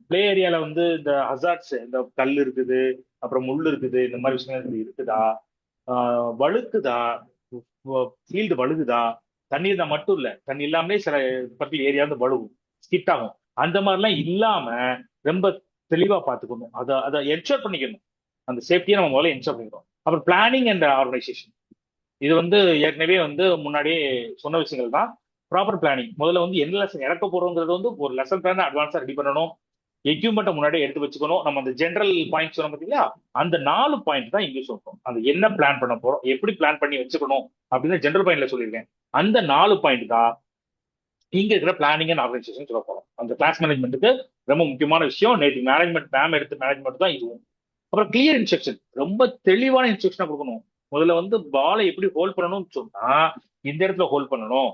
பிளே ஏரியால இந்த ஹசார்ட்ஸ், இந்த கல் இருக்குது, அப்புறம் முள் இருக்குது, இந்த மாதிரி விஷயங்கள் இருக்குதா, வழுக்குதா, ஃபீல்டு வழுகுதா, தண்ணீர் தான் மட்டும் இல்ல, தண்ணி இல்லாமலே சில பர்டிகுலர் ஏரியா வழுகும், ஸ்கிட் ஆகும். அந்த மாதிரிலாம் இல்லாம ரொம்ப தெளிவா பார்த்துக்கணும். அதை என்ஷோர் பண்ணிக்கணும். அந்த சேஃப்டியை நம்ம முதல்ல என்ஷோர் பண்ணிக்கணும். அப்புறம் பிளானிங் அண்ட் ஆர்கனைசேஷன். இது ஏற்கனவே முன்னாடியே சொன்ன விஷயங்கள் தான். Proper planning. முதல்ல என்ன லெசன் இறக்க போறோங்கிறது ஒரு லெசன் பிளான் அட்வான்ஸா ரெடி பண்ணணும். எக்யூப்மெண்ட்டை முன்னாடியே எடுத்து வச்சுக்கணும். நம்ம அந்த ஜென்ரல் பாயிண்ட் சொன்னோம் பார்த்தீங்களா, அந்த 4 பாயிண்ட் தான் இங்க சொல்றோம். அந்த என்ன பிளான் பண்ண போறோம், எப்படி பிளான் பண்ணி வச்சுக்கணும் அப்படின்னு ஜென்ரல் பாயிண்ட்ல சொல்லியிருக்கேன். அந்த 4 பாயிண்ட் தான் இங்க இருக்கிற பிளானிங் அண்ட் ஆர்கனைசேஷன் சொல்ல போறோம். அந்த கிளாஸ் மேனேஜ்மெண்ட்டுக்கு ரொம்ப முக்கியமான விஷயம். நேற்று மேனேஜ்மெண்ட் மேம் எடுத்த மேனேஜ்மெண்ட் தான் இதுவும். அப்புறம் கிளியர் இன்ஸ்ட்ரக்ஷன், ரொம்ப தெளிவான இன்ஸ்ட்ரக்ஷனா கொடுக்கணும். முதல்ல பாலை எப்படி ஹோல்ட் பண்ணணும்னு சொன்னா, இந்த இடத்துல ஹோல்ட் பண்ணணும்.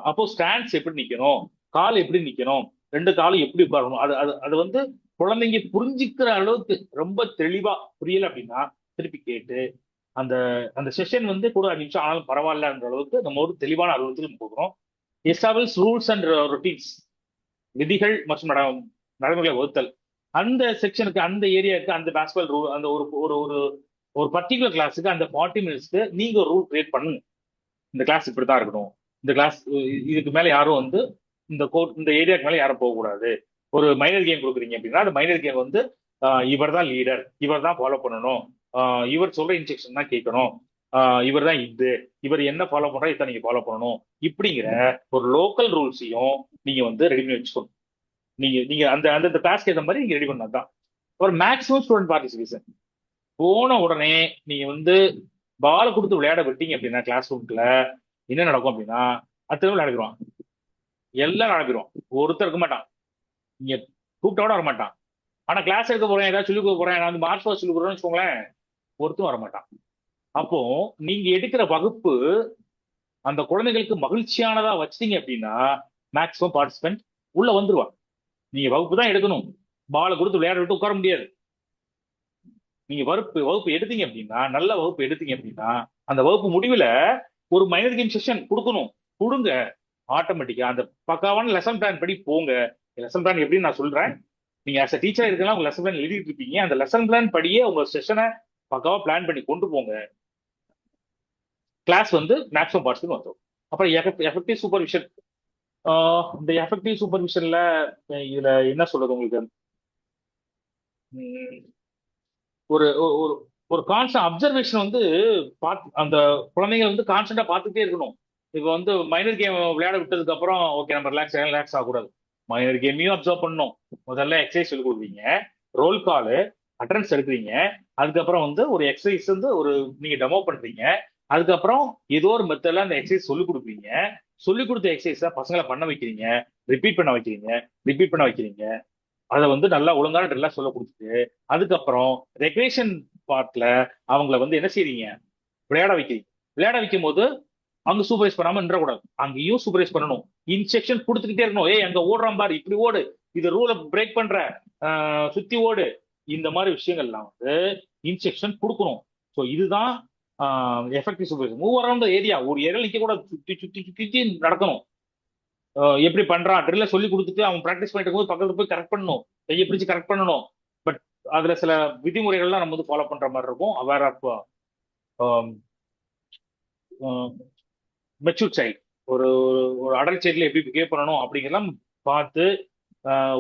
அப்போ ஸ்டாண்ட்ஸ் எப்படி நிக்கணும், கால் எப்படி நிக்கணும், 2 காலும் எப்படி உட்காரணும். அது குழந்தைங்க புரிஞ்சுக்கிற அளவுக்கு ரொம்ப தெளிவா புரியல அப்படின்னா திருப்பி கேட்டு அந்த அந்த செஷன் கூட 5 நிமிஷம் ஆனாலும் பரவாயில்லன்ற அளவுக்கு நம்ம ஒரு தெளிவான அலுவலகத்துக்கு நம்ம கொடுக்குறோம். எஸ்டாபிளிஷ் ரூல்ஸ் அண்ட் ரொட்டீன்ஸ், விதிகள் மற்றும் நடைமுறைகளை வகுத்தல். அந்த செக்ஷனுக்கு, அந்த ஏரியாவுக்கு, அந்த பாஸ்கெட்பால் ரூல், அந்த ஒரு ஒரு ஒரு பர்டிகுலர் கிளாஸுக்கு அந்த 40 மினிட்ஸ்க்கு நீங்க ஒரு ரூல் கிரியேட் பண்ணுங்க. இந்த கிளாஸ் இப்படித்தான் இருக்கணும், இந்த கிளாஸ் இதுக்கு மேல யாரும் இந்த ஏரியாவுக்கு மேல யாரும் போகக்கூடாது. ஒரு மைனர் கேம் கொடுக்குறீங்க அப்படின்னா அந்த மைனர் கேம் இவர் தான் லீடர், இவர் தான் ஃபாலோ பண்ணணும், இவர் சொல்ற இன்ஸ்ட்ரக்ஷன் தான் கேட்கணும், இவர் தான் இவர் என்ன ஃபாலோ பண்றா இதை நீங்க ஃபாலோ பண்ணணும். இப்படிங்கிற ஒரு லோக்கல் ரூல்ஸையும் நீங்க ரெடி பண்ணி வச்சுக்கணும். நீங்க அந்த அந்த கிளாஸ்க்கு ஏற்ற மாதிரி நீங்க ரெடி பண்ணதான். ஒரு மேக்ஸிமம் ஸ்டூடெண்ட் பார்ட்டிசிபேஷன். போன உடனே நீங்க பாலை கொடுத்து விளையாட விட்டீங்க அப்படின்னா கிளாஸ் ரூம்ல என்ன நடக்கும் அப்படின்னா அத்தனை விளையாடுவான், எல்லாம் நடப்பிடுவான், ஒருத்தர் இருக்க மாட்டான். நீங்க கூப்பிட்டோட வர மாட்டான். ஆனா கிளாஸ் எடுக்க போறேன், ஏதாவது சொல்லி கொடுக்க போறேன், நான் மார்க்ஸ் சொல்லி கொடுறேன்னு வச்சுக்கோங்களேன், ஒருத்தரும் வர மாட்டான். அப்போ நீங்க எடுக்கிற வகுப்பு அந்த குழந்தைகளுக்கு மகிழ்ச்சியானதா வச்சிட்டீங்க அப்படின்னா மேக்ஸிமம் பார்ட்டிசிபென்ட் உள்ள வந்துருவாங்க. நீங்க வகுப்பு தான் எடுக்கணும், பாலை கொடுத்து விளையாட விட்டு உட்கார முடியாது. நீங்க வகுப்பு எடுத்தீங்க அப்படின்னா, நல்ல வகுப்பு எடுத்தீங்க அப்படின்னா அந்த வகுப்பு முடிவுல ஒரு மைனர் கேம் செஷன் கொடுங்க. ஆட்டோமேட்டிக்கா அந்த பக்காவான லெசன் பிளான் படி போங்க. லெசன் பிளான் எப்படின்னு நான் சொல்றேன். நீங்க ஆஸ் அ டீச்சரா இருக்கலாம், உங்க லெசன் பிளான் எழுதிட்டு இருப்பீங்க. அந்த லெசன் பிளான் படியே உங்க செஷனை பக்காவா பிளான் பண்ணி கொண்டு போங்க. கிளாஸ் மேக்ஸிமம் பார்ட்டிசிபேட் வந்துடும். அப்புறம் எஃபெக்டிவ் சூப்பர்விஷன். இந்த எஃபெக்டிவ் சூப்பர்விஷன்ல இதுல என்ன சொல்றது உங்களுக்கு, உம், ஒரு ஒரு ஒரு கான்ஸ்டன்ட் அப்சர்வேஷன் வந்து அந்த குழந்தைங்க வந்து கான்ஸ்டன்டா பார்த்துட்டே இருக்கணும். இப்போ வந்து மைனர் கேம் விளையாட விட்டதுக்கு அப்புறம் ஓகே நம்ம ரிலாக்ஸ் ஆகக்கூடாது. மைனர் கேமையும் அப்சர்வ் பண்ணணும். முதல்ல எக்ஸசைஸ் சொல்லி கொடுப்பீங்க, ரோல் கால், அட்டன்ஸ் எடுக்கிறீங்க. அதுக்கப்புறம் வந்து ஒரு எக்ஸசைஸ் வந்து நீங்க டெமோ பண்றீங்க. அதுக்கப்புறம் ஏதோ ஒரு மெத்தட்ல அந்த எக்ஸசைஸ் சொல்லி கொடுப்பீங்க. சொல்லி கொடுத்த எக்ஸசைஸ பசங்களை பண்ண வைக்கிறீங்க, ரிப்பீட் பண்ண வைக்கிறீங்க, ரிப்பீட் பண்ண வைக்கிறீங்க. அதை வந்து நல்லா ஒழுங்கான ட்ரில்லா சொல்ல கொடுத்துட்டு அதுக்கப்புறம் ரெக்ரேஷன் பார்ட்ல அவங்கள வந்து என்ன செய்றீங்க, விளையாட வைக்கிறீங்க. விளையாட வைக்கும் போது அங்க சூப்பரைஸ் பண்ணாம நின்றக்கூடாது, அங்கேயும் சூப்பரைஸ் பண்ணணும். இன்ஸ்ட்ரக்ஷன் கொடுத்துக்கிட்டே இருக்கணும். ஏய் அங்க ஓடுறான் பாரு, இப்படி ஓடு, இது ரூலை பிரேக் பண்ற, சுத்தி ஓடு. இந்த மாதிரி விஷயங்கள்லாம் வந்து இன்ஸ்ட்ரக்ஷன் கொடுக்கணும். ஸோ இதுதான் எஃபெக்டிவ் சூப்பரைஸ். மூவ் அரௌண்ட் ஏரியா, ஒரு ஏரியா நிக்க கூட சுத்தி சுத்தி சுத்தி சுத்தி நடக்கணும். எப்படி பண்றான் ட்ரில்ல சொல்லி கொடுத்துட்டு அவன் ப்ராக்டிஸ் பண்ணிட்டு இருக்கும்போது பக்கத்துல போய் கரெக்ட் பண்ணணும், கையை பிடிச்சு கரெக்ட் பண்ணணும். பட் அதுல சில விதிமுறைகள்லாம் நம்ம வந்து ஃபாலோ பண்ற மாதிரி இருக்கும். அவேர் ஆஃப் மெச்சூர் சைல்டு, ஒரு ஒரு அடல்ட் சைல்ட்ல எப்படி பிஹேவ் பண்ணணும் அப்படிங்கறதெல்லாம் பார்த்து,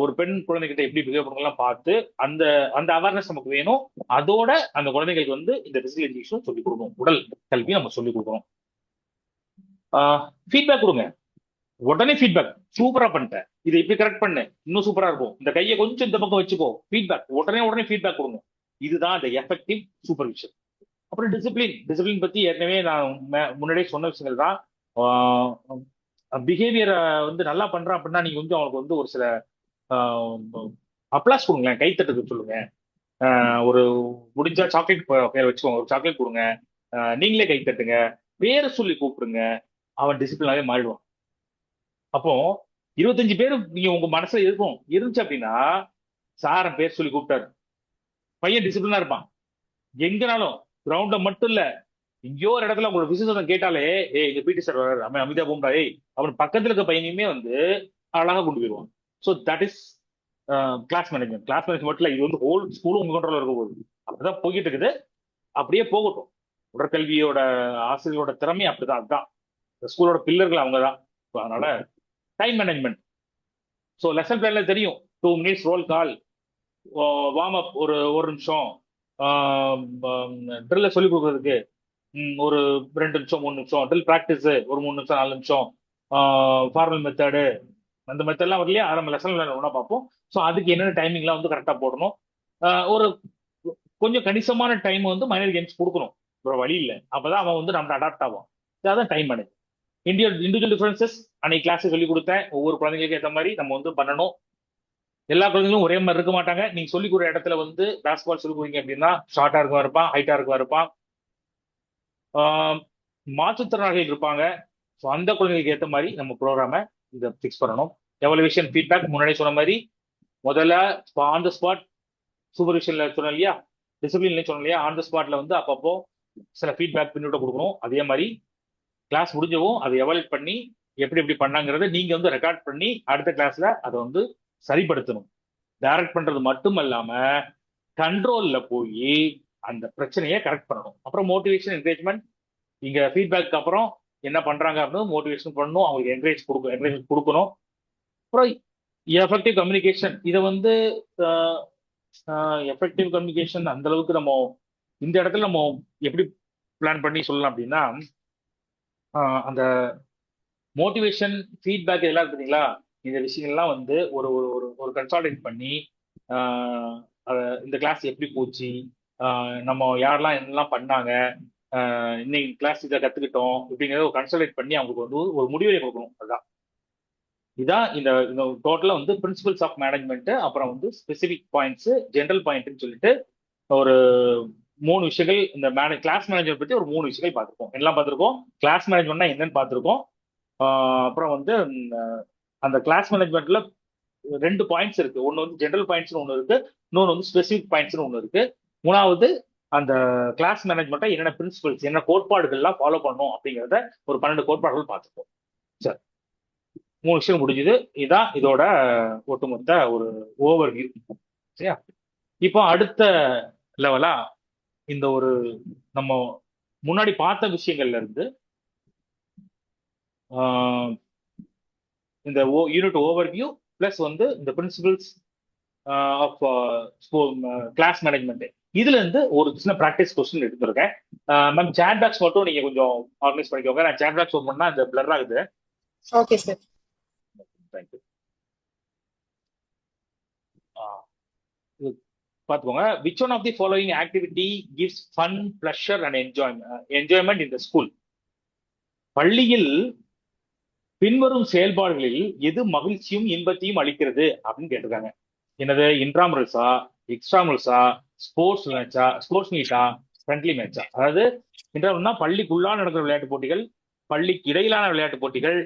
ஒரு பெண் குழந்தைகிட்ட எப்படி பிஹேவ் பண்ணலாம் பார்த்து, அந்த அந்த அவேர்னஸ் நமக்கு வேணும். அதோட அந்த குழந்தைகளுக்கு வந்து இந்த பிசிக்கல் எஜுகேஷன் சொல்லிக் கொடுக்கணும், உடல் கல்வி நம்ம சொல்லிக் கொடுக்கணும். ஃபீட்பேக் கொடுங்க, உடனே ஃபீட்பேக். சூப்பரா பண்ணிட்டேன், இதை இப்படி கரெக்ட் பண்ணு, இன்னும் சூப்பரா இருக்கும், இந்த கையை கொஞ்சம் இந்த பக்கம் வச்சுக்கோ. ஃபீட்பேக் உடனே ஃபீட்பேக் கொடுங்க. இதுதான் இந்த எஃபெக்டிவ் சூப்பர்விஷன். அப்புறம் டிசிப்ளின் பத்தி ஏற்கனவே நான் முன்னாடியே சொன்ன விஷயங்கள் தான். பிஹேவியரை வந்து நல்லா பண்றான் அப்படின்னா நீங்க வந்து அவனுக்கு வந்து ஒரு சில அப்ளாஸ் கொடுங்களேன், கைத்தட்டுக்கு சொல்லுங்க. ஒரு முடிஞ்சா சாக்லேட் பேர் வச்சுக்கோங்க, ஒரு சாக்லேட் கொடுங்க, நீங்களே கை தட்டுங்க, பேரை சொல்லி கூப்பிடுங்க. அவன் டிசிப்ளினாவே மாறிடுவான். அப்போ 25 பேர் நீங்க உங்க மனசுல இருந்துச்சு அப்படின்னா, சாரன் பேர் சொல்லி கூப்பிட்டாரு, பையன் டிசிப்ளினா இருப்பான். எங்கனாலும் கிரவுண்ட்ல மட்டும் இல்ல, எங்கேயோ ஒரு இடத்துல உங்களோட விசேஷம் கேட்டாலே, ஏய் எங்க பிடி சார் வர்றாரு, அவன் அமிதா பூம்ரா, ஏய் அவன் பக்கத்துல இருக்க பையனையுமே வந்து அழகா கொண்டு போயிடுவான். So that is class management. Class management இல்ல, இது வந்து ஹோல் ஸ்கூலும் உங்க கண்ட்ரோல் இருக்க போகுது. அப்படிதான் போய்கிட்டு இருக்குது, அப்படியே போகட்டும். உடற்கல்வியோட ஆசிரியர்களோட திறமை அப்படிதான், அதுதான் ஸ்கூலோட பில்லர்கள் அவங்க தான். அதனால டைம் மேனேஜ்மெண்ட். ஸோ லெசன் பிளான்ல தெரியும், 2 minutes ரோல் கால், வார்ம் அப் ஒரு நிமிஷம், ட்ரில்ல சொல்லி கொடுக்கறதுக்கு ஒரு 2 நிமிஷம் 3 நிமிஷம், ட்ரில் ப்ராக்டிஸ் ஒரு 3 நிமிஷம் 4 நிமிஷம், ஃபார்மல் மெத்தடு, அந்த மெத்தட்லாம் வரலையா நம்ம லெசன் ஒன்றா பார்ப்போம். ஸோ அதுக்கு என்னென்ன டைமிங்லாம் வந்து கரெக்டாக போடணும். ஒரு கொஞ்சம் கணிசமான டைம் வந்து மைனர் கேம்ஸ் கொடுக்கணும், ஒரு வழி இல்லை. அப்பதான் அவன் வந்து நம்ம அடாப்ட் ஆகும். அதான் டைம் மேனேஜ். இண்டிவிஜுவல் டிஃபரன்சஸ் அன்னைக்கு கிளாஸ் சொல்லி கொடுத்தேன், ஒவ்வொரு குழந்தைங்களுக்கு ஏற்ற மாதிரி நம்ம வந்து பண்ணணும். எல்லா குழந்தைங்களும் ஒரே மாதிரி இருக்க மாட்டாங்க. நீங்க சொல்லி கொடுக்குற இடத்துல வந்து பேஸ்பால் சொல்லி கொடுங்க அப்படின்னா ஷார்ட்டா இருக்கவா இருப்பான், ஹைட்டா இருக்கவா இருப்பான், மாற்றுத்திறனாளிகள் இருப்பாங்க. ஸோ அந்த குழந்தைகளுக்கு ஏற்ற மாதிரி நம்ம ப்ரோக்ராமை இதை ஃபிக்ஸ் பண்ணணும். எவல்யூஷன் ஃபீட்பேக் முன்னாடி சொன்ன மாதிரி, முதல்ல ஆன் த ஸ்பாட் சூப்பர்விஷன்ல சொன்னோம் இல்லையா, டிசிப்ளின்ல சொன்னோம் இல்லையா, ஆன் த ஸ்பாட்ல வந்து அப்பப்போ சில ஃபீட்பேக் பின்னூட்ட கொடுக்கணும். அதே மாதிரி கிளாஸ் முடிஞ்சவும் அதை எவாலுவேட் பண்ணி எப்படி எப்படி பண்ணாங்கிறத நீங்க வந்து ரெக்கார்ட் பண்ணி அடுத்த கிளாஸ்ல அதை வந்து சரிப்படுத்தணும். டைரக்ட் பண்றது மட்டும் இல்லாம கண்ட்ரோல்ல போய் அந்த பிரச்சனையை கரெக்ட் பண்ணணும். அப்புறம் மோட்டிவேஷன் என்கரேஜ்மெண்ட். இங்க ஃபீட்பேக் அப்புறம் என்ன பண்றாங்க அப்படின்னு மோட்டிவேஷன் பண்ணணும், அவங்களுக்கு என்கரேஜ் கொடுக்கணும். அப்புறம் எஃபெக்டிவ் கம்யூனிகேஷன். இதை வந்து எஃபெக்டிவ் கம்யூனிகேஷன் அந்த அளவுக்கு நம்ம இந்த இடத்துல நம்ம எப்படி பிளான் பண்ணி சொல்லலாம் அப்படின்னா, அந்த மோட்டிவேஷன் ஃபீட்பேக் இதெல்லாம் இருக்குங்களா, இந்த விஷயங்கள்லாம் வந்து ஒரு ஒரு ஒரு கன்சால்டேட் பண்ணி இந்த கிளாஸ் எப்படி போச்சு, நம்ம யாரெல்லாம் என்னெல்லாம் பண்ணாங்க, இன்னைக்கு கிளாஸ் இதை கத்துக்கிட்டோம் இப்படிங்கிறத ஒரு கன்சல்டேட் பண்ணி அவங்களுக்கு வந்து ஒரு முடிவுரை கொடுக்கணும். அதுதான் இதான் இந்த டோட்டலா வந்து பிரின்சிபல்ஸ் ஆஃப் மேனேஜ்மெண்ட். அப்புறம் வந்து ஸ்பெசிபிக் பாயிண்ட்ஸ், ஜென்ரல் பாயிண்ட்னு சொல்லிட்டு ஒரு 3 விஷயங்கள் இந்த கிளாஸ் மேனேஜ்மெண்ட் பத்தி ஒரு 3 விஷயங்கள் பார்த்துருக்கோம். எல்லாம் பார்த்துருக்கோம். கிளாஸ் மேனேஜ்மெண்ட்னா என்னன்னு பார்த்துருக்கோம். அப்புறம் வந்து அந்த கிளாஸ் மேனேஜ்மெண்ட்ல 2 பாயிண்ட்ஸ் இருக்கு. ஒன்று வந்து ஜென்ரல் பாயிண்ட்ஸ்னு ஒன்று இருக்கு, இன்னொன்று வந்து ஸ்பெசிபிக் பாயிண்ட்ஸ்னு ஒன்று இருக்கு. மூணாவது அந்த கிளாஸ் மேனேஜ்மெண்ட்டை என்னென்ன பிரின்சிபல்ஸ், என்ன கோட்பாடுகள்லாம் ஃபாலோ பண்ணணும் அப்படிங்கிறத ஒரு 12 கோட்பாடுகள் பார்த்துருக்கோம். சரி, 3 விஷயம் முடிஞ்சுது. இதான் இதோட ஒட்டுமொத்த ஒரு ஓவர் வியூ. சரியா? இப்போ அடுத்த லெவலா இந்த ஒரு நம்ம முன்னாடி பார்த்த விஷயங்கள்ல இருந்து இந்த யூனிட் ஓவர்வியூ பிளஸ் வந்து இந்த பிரின்சிபல்ஸ் ஆஃப் கிளாஸ் மேனேஜ்மெண்ட். இதுல இருந்து ஒரு சின்ன ப்ராக்டிஸ் கொஸ்டின் எடுத்திருக்கேன். மேம் சேட் பாக்ஸ் மட்டும் நீங்க கொஞ்சம் ஆர்கனைஸ் பண்ணிக்கோங்க. நான் சேட் பாக்ஸ் ஓப்பன் பண்ணா இந்த பிளர் ஆகுது. Okay sir. தேங்க்யூ. பார்த்துக்கோங்க. Which one of the following activity gives fun, pleasure and enjoyment in the school? பள்ளியில் பின்வரும் செயல்பாடுகளில் எது மகிழ்ச்சியும் இன்பத்தையும் அளிக்கிறது அப்படின்னு கேட்டிருக்காங்க. என்னது? இன்ட்ராமுரல்ஸா, எக்ஸ்ட்ராமுரல்ஸா, ஸ்போர்ட்ஸ் மேட்சா, ஸ்போர்ட்ஸ் மீட்டா, ஃப்ரெண்ட்லி மேட்சா? அதாவது இன்ட்ராமுரல்னா பள்ளிக்குள்ளான நடக்கிற விளையாட்டு போட்டிகள், பள்ளிக்கு இடையிலான விளையாட்டு போட்டிகள்,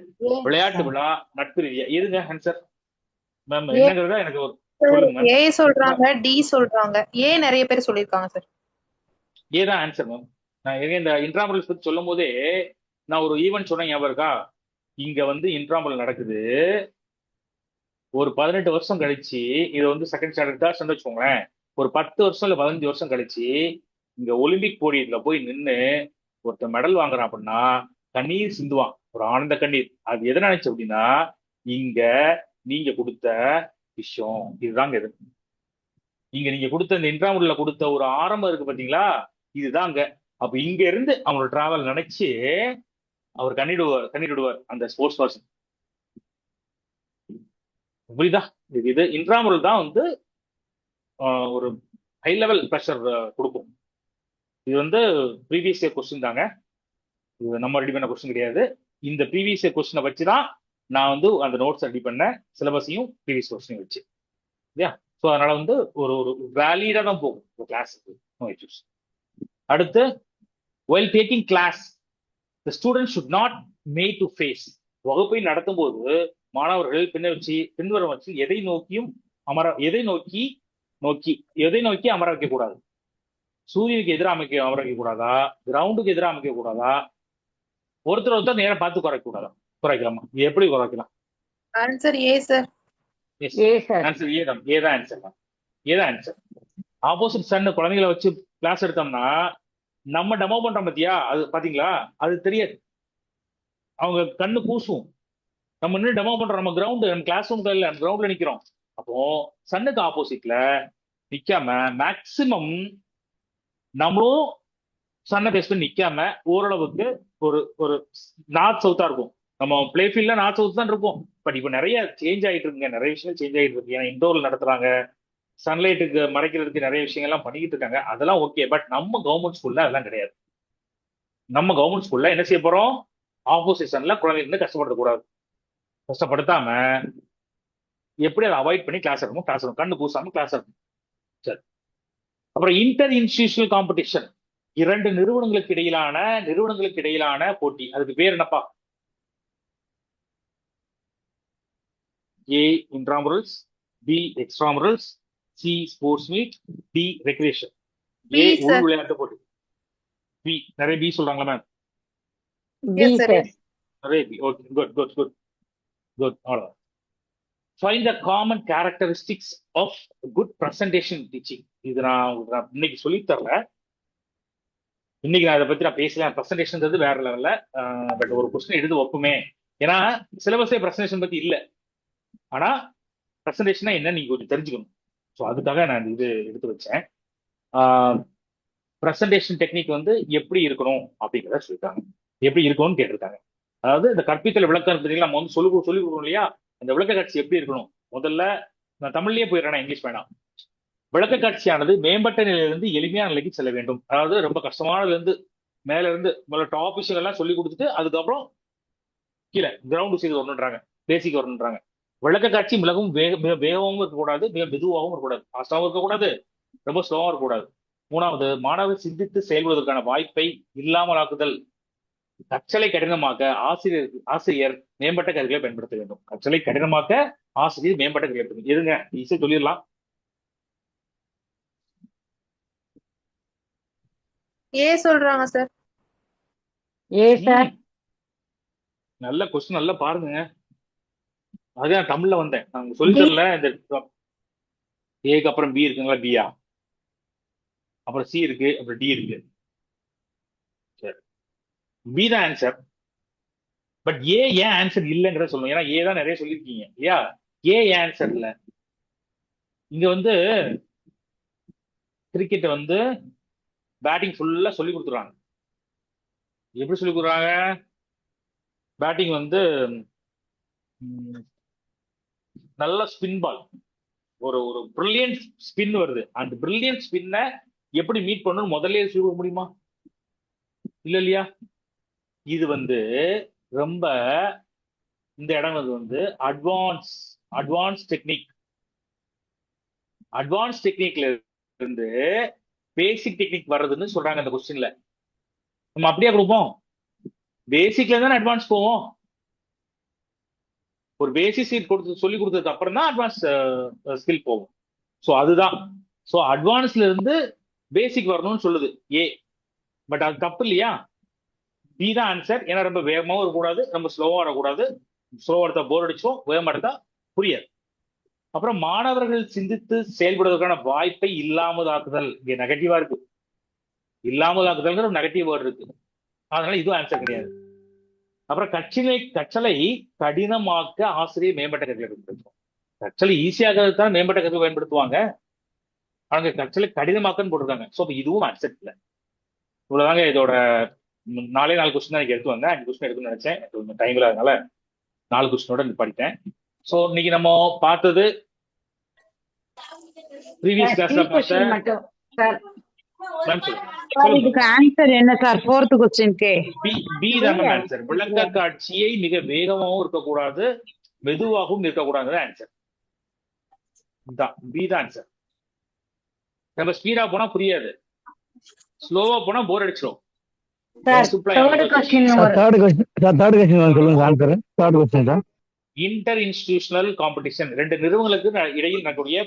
விளையாட்டு விழா, நட்பு ரீதியா. எதுங்க ஆன்சர் மேம்? என்னங்கிறத எனக்கு ஒரு சொல்லுங்க மேம். ஏ சொல்றாங்க, டி சொல்றாங்க. ஏ நிறைய பேர் சொல்லிருக்காங்க சார். ஏதான் ஆன்சர் மேம். நான் இந்த இன்ட்ராமுரல்ஸ் பத்தி சொல்லும் போதே நான் ஒரு ஈவென்ட் சொன்னேன், ஞாபகம் இருக்கா? இங்க வந்து இன்ட்ராமுரல் நடக்குது. ஒரு 18 வருஷம் கழிச்சு, இது வந்து செகண்ட் ஸ்டாண்டர்ட் தான் வச்சுக்கோங்களேன். ஒரு 10 வருஷம் இல்ல 15 வருஷம் கழிச்சு இங்க ஒலிம்பிக் போடியத்துல போய் நின்று ஒருத்தன் மெடல் வாங்குறான் அப்படின்னா கண்ணீர் சிந்துவான், ஒரு ஆனந்த கண்ணீர். அது எதை நினைச்சு அப்படின்னா, இங்க நீங்க கொடுத்த விஷயம் இதுதாங்க. இது இங்க நீங்க கொடுத்த இந்த இன்ட்ராமுரல்ல கொடுத்த ஒரு ஆரம்பம் இருக்கு பாத்தீங்களா, இதுதாங்க. அப்ப இங்க இருந்து அவங்களோட டிராவல் நினைச்சு அவர் கண்ணீர் விடுவார் அந்த ஸ்போர்ட்ஸ் பர்சன். புரியுதா? இது இன்ட்ராமுரல் தான் வந்து ஒரு ஹை லெவல் ப்ரெஷர் கொடுக்கும். இது வந்து ப்ரீவியஸ் இயர் கொஸ்டின் தாங்க. இது நம்ம ரெடி பண்ண கொஸ்டின் கிடையாது. இந்த ப்ரீவியஸ் இயர் கொஸ்டினை வச்சு தான் நான் வந்து அந்த நோட்ஸ் ரெடி பண்ணேன், சிலபஸையும் ப்ரீவியஸ் கொஸ்டினையும் வச்சு. இல்லையா? ஸோ அதனால வந்து ஒரு ஒரு வேலிடா தான் போகும் கிளாஸுக்கு. No issues. அடுத்து, while taking class the student should not made to face. வகுப்பை நடத்தும் போது மாணவர்கள் பின்வரும் வச்சு எதை நோக்கியும் எதை நோக்கி அமர வைக்க கூடாது? சூரியனுக்கு எதிராக அமர வைக்க கூடாதா? கிரவுண்டுக்கு எதிராக அமைக்க கூடாதா? ஒருத்தர் நேரம் பார்த்து குறைக்கலாமா? எப்படி குறைக்கலாம்? Answer A sir. ஆன்சர் ஏதான் ஆன்சர். ஆப்போசிட் சன் குழந்தைகளை வச்சு கிளாஸ் எடுத்தோம்னா நம்ம டெமோ பண்றோம் பத்தியா, அது பாத்தீங்களா? அது தெரியாது. அவங்க கண்ணு கூசும். நம்ம நின்று டெமோ பண்றோம், நம்ம கிளாஸ் ரூம்ல இல்ல, கிரவுண்ட்ல நிக்கிறோம். அப்போ சன்னுக்கு ஆப்போசிட்ல நிக்காம மேக்சிமம் நம்மளும் சன்னை பேஸ் பண்ணி நிக்காம ஓரளவுக்கு ஒரு ஒரு நார்த் சவுத்தா இருக்கும். நம்ம பிளே ஃபீல்ட்ல நார்த் சவுத் தான் இருக்கும். பட் இப்போ நிறைய சேஞ்ச் ஆயிட்டு இருக்குங்க, நிறைய விஷயங்கள் சேஞ்ச் ஆயிட்டு இருக்கு. ஏன்னா இண்டோர்ல நடத்துறாங்க, சன்லைட்டுக்கு மறைக்கிறதுக்கு நிறைய விஷயங்கள்லாம் பண்ணிக்கிட்டு இருக்காங்க. அதெல்லாம் ஓகே. பட் நம்ம கவர்மெண்ட் ஸ்கூல்ல அதெல்லாம் கிடையாது. நம்ம கவர்மெண்ட் ஸ்கூல்ல என்ன செய்ய போறோம்? ஆப்போசிஷன்ல குழந்தைங்க கஷ்டப்படுத்தாம எப்படி அதை அவாய்ட் பண்ணி கிளாஸ் எடுக்கணும், கண்ணு பூசாம கிளாஸ் எடுக்கணும். சரி. அப்புறம் இன்டர் இன்ஸ்டிடியூஷனல் காம்படிஷன், இரண்டு நிறுவனங்களுக்கு இடையிலான போட்டி. அதுக்கு பேர் என்னப்பா? A intramurals, B extramurals, C sports meet, D recreation. A உள் விளையாட்டு போட்டி. பி நிறைய பி சொல்றாங்களா மேம்? நிறைய பி. Okay, good. அவ்வளவுதான். Find the common characteristics of good presentation teaching. இது நான் இன்னைக்கு சொல்லி தரல. இன்னைக்கு நான் இதை பத்தி பேசல. பிரசன்டேஷன் வேற லெவல்ல. பட் ஒரு கொஸ்டின் எடுத்து வைப்போமே. ஏன்னா சிலபஸே பிரசன்டேஷன் பத்தி இல்ல. ஆனா பிரசன்டேஷனா என்ன நீங்க கொஞ்சம் தெரிஞ்சுக்கணும். ஸோ அதுக்காக நான் இது எடுத்து வச்சேன். பிரசன்டேஷன் டெக்னிக் வந்து எப்படி இருக்கணும் அப்படிங்கிறத சொல்லிட்டாங்க. எப்படி இருக்கணும்னு கேட்டிருக்காங்க. அதாவது இந்த கற்பித்தல் விளக்கம் பார்த்தீங்கன்னா நம்ம வந்து சொல்லி கொடுக்கணும் இல்லையா? அந்த விளக்க காட்சி எப்படி இருக்கணும்? முதல்ல நான் தமிழ்லயே போயிடுறேன், இங்கிலீஷ் வேணாம். விளக்க காட்சியானது மேம்பட்ட நிலையிலிருந்து எளிமையான நிலைக்கு செல்ல வேண்டும். அதாவது ரொம்ப கஷ்டமானதுல இருந்து மேல இருந்து டாப் விஷயங்கள்லாம் சொல்லி கொடுத்துட்டு அதுக்கப்புறம் கீழே கிரவுண்ட் செய்து வரணுன்றாங்க, பேசிக் வரணுன்றாங்க. விளக்க காட்சி மிகவும் வேகமாகவும் இருக்கக்கூடாது, மிக மெதுவாகவும் இருக்கக்கூடாது, ஃபாஸ்டாகவும் இருக்கக்கூடாது, ரொம்ப ஸ்லோவாகவும் இருக்கக்கூடாது. மூணாவது, மாணவர் சிந்தித்து செயல்படுவதற்கான வாய்ப்பை இல்லாமல் ஆக்குதல். கற்றலை கடினமாக்க ஆசிரியர் மேம்பட்ட கருவிகளை பயன்படுத்த வேண்டும். கற்றலை கடினமாக்க ஆசிரியர் மேம்பட்ட கருவிகளை எதுங்க ஈஸியா சொல்லிடலாம். ஏ சொல்றாங்க சார். நல்ல கொஸ்டின், நல்லா பாருங்க. அதுதான் தமிழ்ல வந்தேன், நாங்க சொல்லி தரல. இந்த ஏக்கு அப்புறம் பி இருக்குங்களா? பியா, அப்புறம் சி இருக்கு, அப்புறம் டி இருக்கு. சரி, பி தான் ஆன்சர். பட் ஏன் ஆன்சர் இல்லைங்கிறத சொல்லணும். ஏன்னா ஏ தான் நிறைய சொல்லியிருக்கீங்க இல்லையா? ஏன் ஆன்சர் இல்ல? இங்க வந்து கிரிக்கெட் வந்து பேட்டிங் ஃபுல்லா சொல்லி கொடுத்துருவாங்க. எப்படி சொல்லி கொடுக்குறாங்க? பேட்டிங் வந்து ம், நல்ல ஸ்பின் பால், ஒரு ஒரு பிரில்லியன்ட் ஸ்பின் வருது. அந்த பிரில்லியன்ட் ஸ்பின்னை எப்படி மீட் பண்ணணும் முதல்ல சொல்லி கொடுக்க முடியுமா? இல்ல இல்லையா? இது வந்து ரொம்ப இந்த இடம் வந்து அட்வான்ஸ் அட்வான்ஸ் டெக்னிக். அட்வான்ஸ் டெக்னிக்ல இருந்து பேசிக் டெக்னிக் வர்றதுன்னு சொல்றாங்க அந்த கொஸ்டின்ல. நம்ம அப்படியே கொடுப்போம். பேசிக்ல தானே அட்வான்ஸ் போவோம். ஒரு பேசிக் சீட் கொடுத்து சொல்லி கொடுத்ததுக்கு அப்புறம் தான் அட்வான்ஸ் ஸ்கில் போகும். ஸோ அதுதான். ஸோ அட்வான்ஸ்ல இருந்து பேசிக் வரணும்னு சொல்லுது ஏ. பட் அது தப்பு இல்லையா? பி தான் ஆன்சர். ஏன்னா ரொம்ப வேகமாகவும் இருக்கக்கூடாது, ரொம்ப ஸ்லோவா வரக்கூடாது. ஸ்லோவா எடுத்தா போர் அடிச்சோம், வேகமா எடுத்தா புரியாது. அப்புறம் மாணவர்கள் சிந்தித்து செயல்படுவதற்கான வாய்ப்பை இல்லாமதாக்குதல். இங்க நெகட்டிவா இருக்கு. இல்லாமதாக்குதல்ங்கிற ஒரு நெகட்டிவ் வேர்டு இருக்கு. அதனால இதுவும் ஆன்சர் கிடையாது. அப்புறம் கற்றலை கடினமாக்க ஆசிரியர் மேம்பட்ட கருவிகளை பயன்படுத்துவோம். கற்றலை ஈஸியாக தான் மேம்பட்ட கருவி பயன்படுத்துவாங்க. அவங்க கற்றலை கடினமாக்கன்னு போட்டிருக்காங்க. ஸோ இதுவும் ஆன்சர் இல்லை. இவ்வளவுதாங்க இதோட 4 கொஸ்டின் தான் எடுத்து வந்தேன். 5 கொஸ்டின் எடுக்கணும்னு நினைச்சேன். கொஞ்சம் டைம் இல்லாதனால 4 கொஸ்டினோட படித்தேன். ஸோ இன்னைக்கு நம்ம பார்த்தது ப்ரீவியஸ் கிளாஸ்ல பார்த்த மட்டும் சார். மேம் சொல்லுங்க. இதுக்கு ஆன்சர் என்ன சார்? 4th கொஸ்டின்க்கு பி தான் மேம் ஆன்சர். விளக்க காட்சியை மிக வேகமாகவும் இருக்கக்கூடாது, மெதுவாகவும் இருக்கக்கூடாது ஆன்சர். பி தான் ஆன்சர். நம்ம ஸ்பீடா போனா புரியாது, ஸ்லோவா போனா போர் அடிச்சிடும். இன்டர் இன்ஸ்டிடியூஷனல் காம்படிஷன், 2 நிறுவனங்களுக்கு இடையில் நடக்கக்கூடிய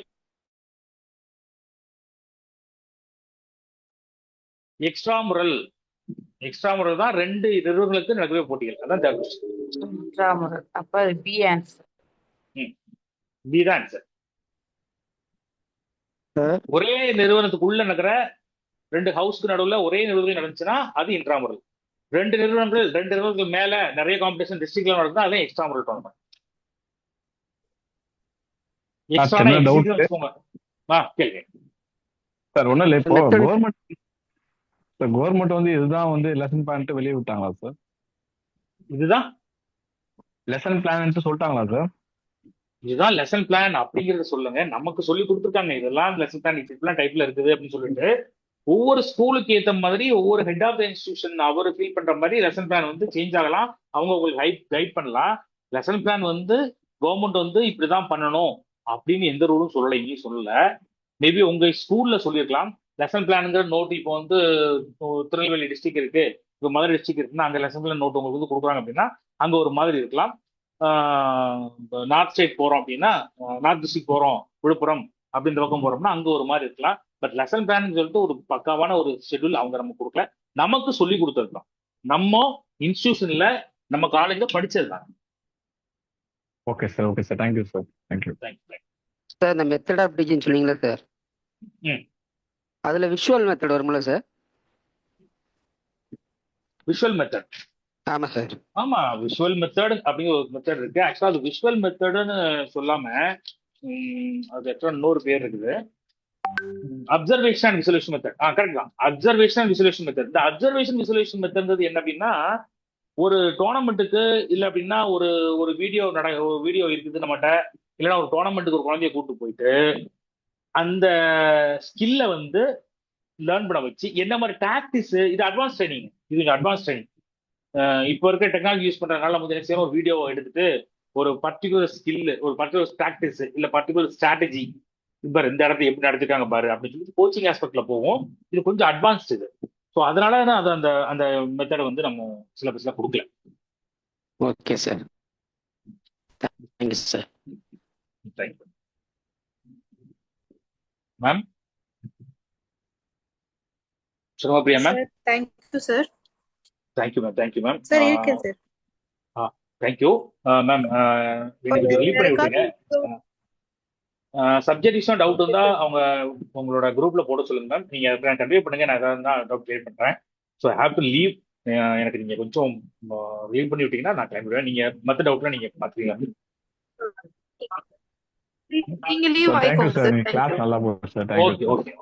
எக்ஸ்ட்ரா முரல் தான் 2 நிறுவனங்களுக்கு நடக்கக்கூடிய போட்டிகள். அதான் தேர்ட் கொஸ்டின். அப்ப பி ஆன்சர். பி தான் ஆன்சர். ஒரே நிறுவனத்துக்குள்ள நடக்கிற 2 ஹவுஸ்க்கு நடுவுல ஒரே நிறுவனம் நடந்துச்சுன்னா அது இன்ட்ராமுரல். 2 நிறுவனங்களுக்கு மேல நிறைய காம்படிஷன் டிஸ்ட்ரிக்ட்ல நடந்தா அதான் எக்ஸ்ட்ரா முரல் டோர்னமெண்ட். சார் ஒண்ணும் இல்ல, இப்போ கவர்மெண்ட் வந்து இதுதான் வந்து லெசன் பிளான் வெளியே விட்டாங்களா சார்? இதுதான் லெசன் பிளான் சொல்லிட்டாங்களா சார்? இதுதான் லெசன் பிளான் அப்படிங்கறத சொல்லுங்க. நமக்கு சொல்லி கொடுத்துருக்காங்க இதெல்லாம் லெசன் பிளான் இப்படிலாம் டைப்ல இருக்குது அப்படின்னு சொல்லிட்டு. ஒவ்வொரு ஸ்கூலுக்கு ஏற்ற மாதிரி ஒவ்வொரு ஹெட் ஆஃப் த இன்ஸ்டிடியூஷன் அவர் ஃபீல் பண்ற மாதிரி லெசன் பிளான் வந்து சேஞ்ச் ஆகலாம். அவங்க உங்களுக்கு கைட் பண்ணலாம். லெசன் பிளான் வந்து கவர்மெண்ட் வந்து இப்படிதான் பண்ணணும் அப்படின்னு எந்த ரூலும் சொல்லலை, இங்கேயும் சொல்லல. மேபி உங்க ஸ்கூல்ல சொல்லியிருக்கலாம். லெசன் பிளானுங்கிற நோட் இப்போ வந்து திருநெல்வேலி டிஸ்ட்ரிக்ட் இருக்கு, இப்போ மதுரை டிஸ்ட்ரிக்ட் இருக்குன்னா அங்க லெசன் பிளான் நோட் உங்களுக்கு வந்து கொடுக்குறாங்க அப்படின்னா அங்க ஒரு மாதிரி இருக்கலாம். நார்த் சைட் போறோம் அப்படின்னா, நார்த் டிஸ்ட்ரிக்ட் போறோம் விழுப்புரம் அப்படின்ற பக்கம் போறோம்னா அங்க ஒரு மாதிரி இருக்கலாம். பட் லெசன் பிளான் சொல்லிட்டு ஒரு பக்காவான ஒரு ஷெட்யூல் அவங்க நம்ம கொடுக்கல, நமக்கு சொல்லி கொடுத்துருக்கோம். நம்ம இன்ஸ்டிடியூஷன்ல நம்ம காலேஜ்ல படிச்சது தான். Okay sir, okay sir, thank you sir, thank you. Sir இந்த மெத்தட் ஆஃப் டீச்சிங் சொன்னீங்களா சார்? அதுல விஷுவல் மெத்தட் வரும்ல சார்? Visual method? ஆமா சார். ஆமா, விஷுவல் மெத்தட் அப்படிங்கிற ஒரு மெத்தட் இருக்கு. ஆக்சுவலா அது விஷுவல் மெத்தட்னு சொல்லாம அது இன்னொரு பேர் இருக்குது, அப்சர்வேஷன் அண்ட் விசுவலேஷன் மெத்தட். கரெக்ட் தான், அப்சர்வேஷன் அண்ட் விசுவலேஷன் மெத்தட். இந்த அப்சர்வேஷன் விசுவலேஷன் மெத்தட் என்ன அப்படின்னா, ஒரு டோர்னமெண்ட்டுக்கு இல்ல அப்படின்னா ஒரு ஒரு வீடியோ இருக்குது நம்மகிட்ட, இல்லைன்னா ஒரு டோர்னமெண்ட்டுக்கு ஒரு குழந்தைய கூட்டு போயிட்டு அந்த ஸ்கில்ல வந்து லேர்ன் பண்ண வச்சு என்ன மாதிரி டாக்டிஸ், இது அட்வான்ஸ் ட்ரைனிங். இது அட்வான்ஸ் ட்ரைனிங். இப்போ இருக்க டெக்னாலஜி யூஸ் பண்றதுனால நம்ம என்ன செய்யணும், ஒரு வீடியோ எடுத்துட்டு ஒரு பர்டிகுலர் ஸ்கில், ஒரு பர்டிகுலர் ப்ராக்டிஸ் இல்ல பர்டிகுலர் ஸ்ட்ராட்டஜி, இப்போ இந்த இடத்துல எப்படி நடத்திருக்காங்க பாரு அப்படின்னு சொல்லி கோச்சிங் ஆஸ்பெக்ட்ல போவோம். இது கொஞ்சம் அட்வான்ஸ்டு இது. ஸோ அதனால தான் அது அந்த அந்த மெத்தடை வந்து நம்ம சிலபஸ்ல கொடுக்கல. Okay sir, thank you sir. Thank you ma'am. Sugamapriya ma'am. Thank you sir. Thank you ma'am, thank you ma'am. Sir இருக்கேன் சார். Thank you ma'am. எனக்கு ரிலீவ் பண்ணி விட்டுருங்க. சப்ஜெக்ட் டவுட் இருந்தா அவங்க உங்களோட குரூப்ல போட சொல்லுங்க மேம். நீங்க கன்வே பண்ணுங்க, நான் ஏதாவது டவுட் கிளியர் பண்றேன். ஸோ ஹேவ் டு லீவ் எனக்கு நீங்க கொஞ்சம் லீவ் பண்ணி விட்டீங்கன்னா நான் கிளம்பிடுவேன். நீங்க மத்த டவுட்ல நீங்க பாத்துக்கலாம். நீங்க லீவ் சார் தேங்க்யூ வாங்கிக்கோங்க சார். சார். நீங்க தேங்க்யூ. கிளாஸ் நல்லா போகுது sir. Thank you okay sir. Okay.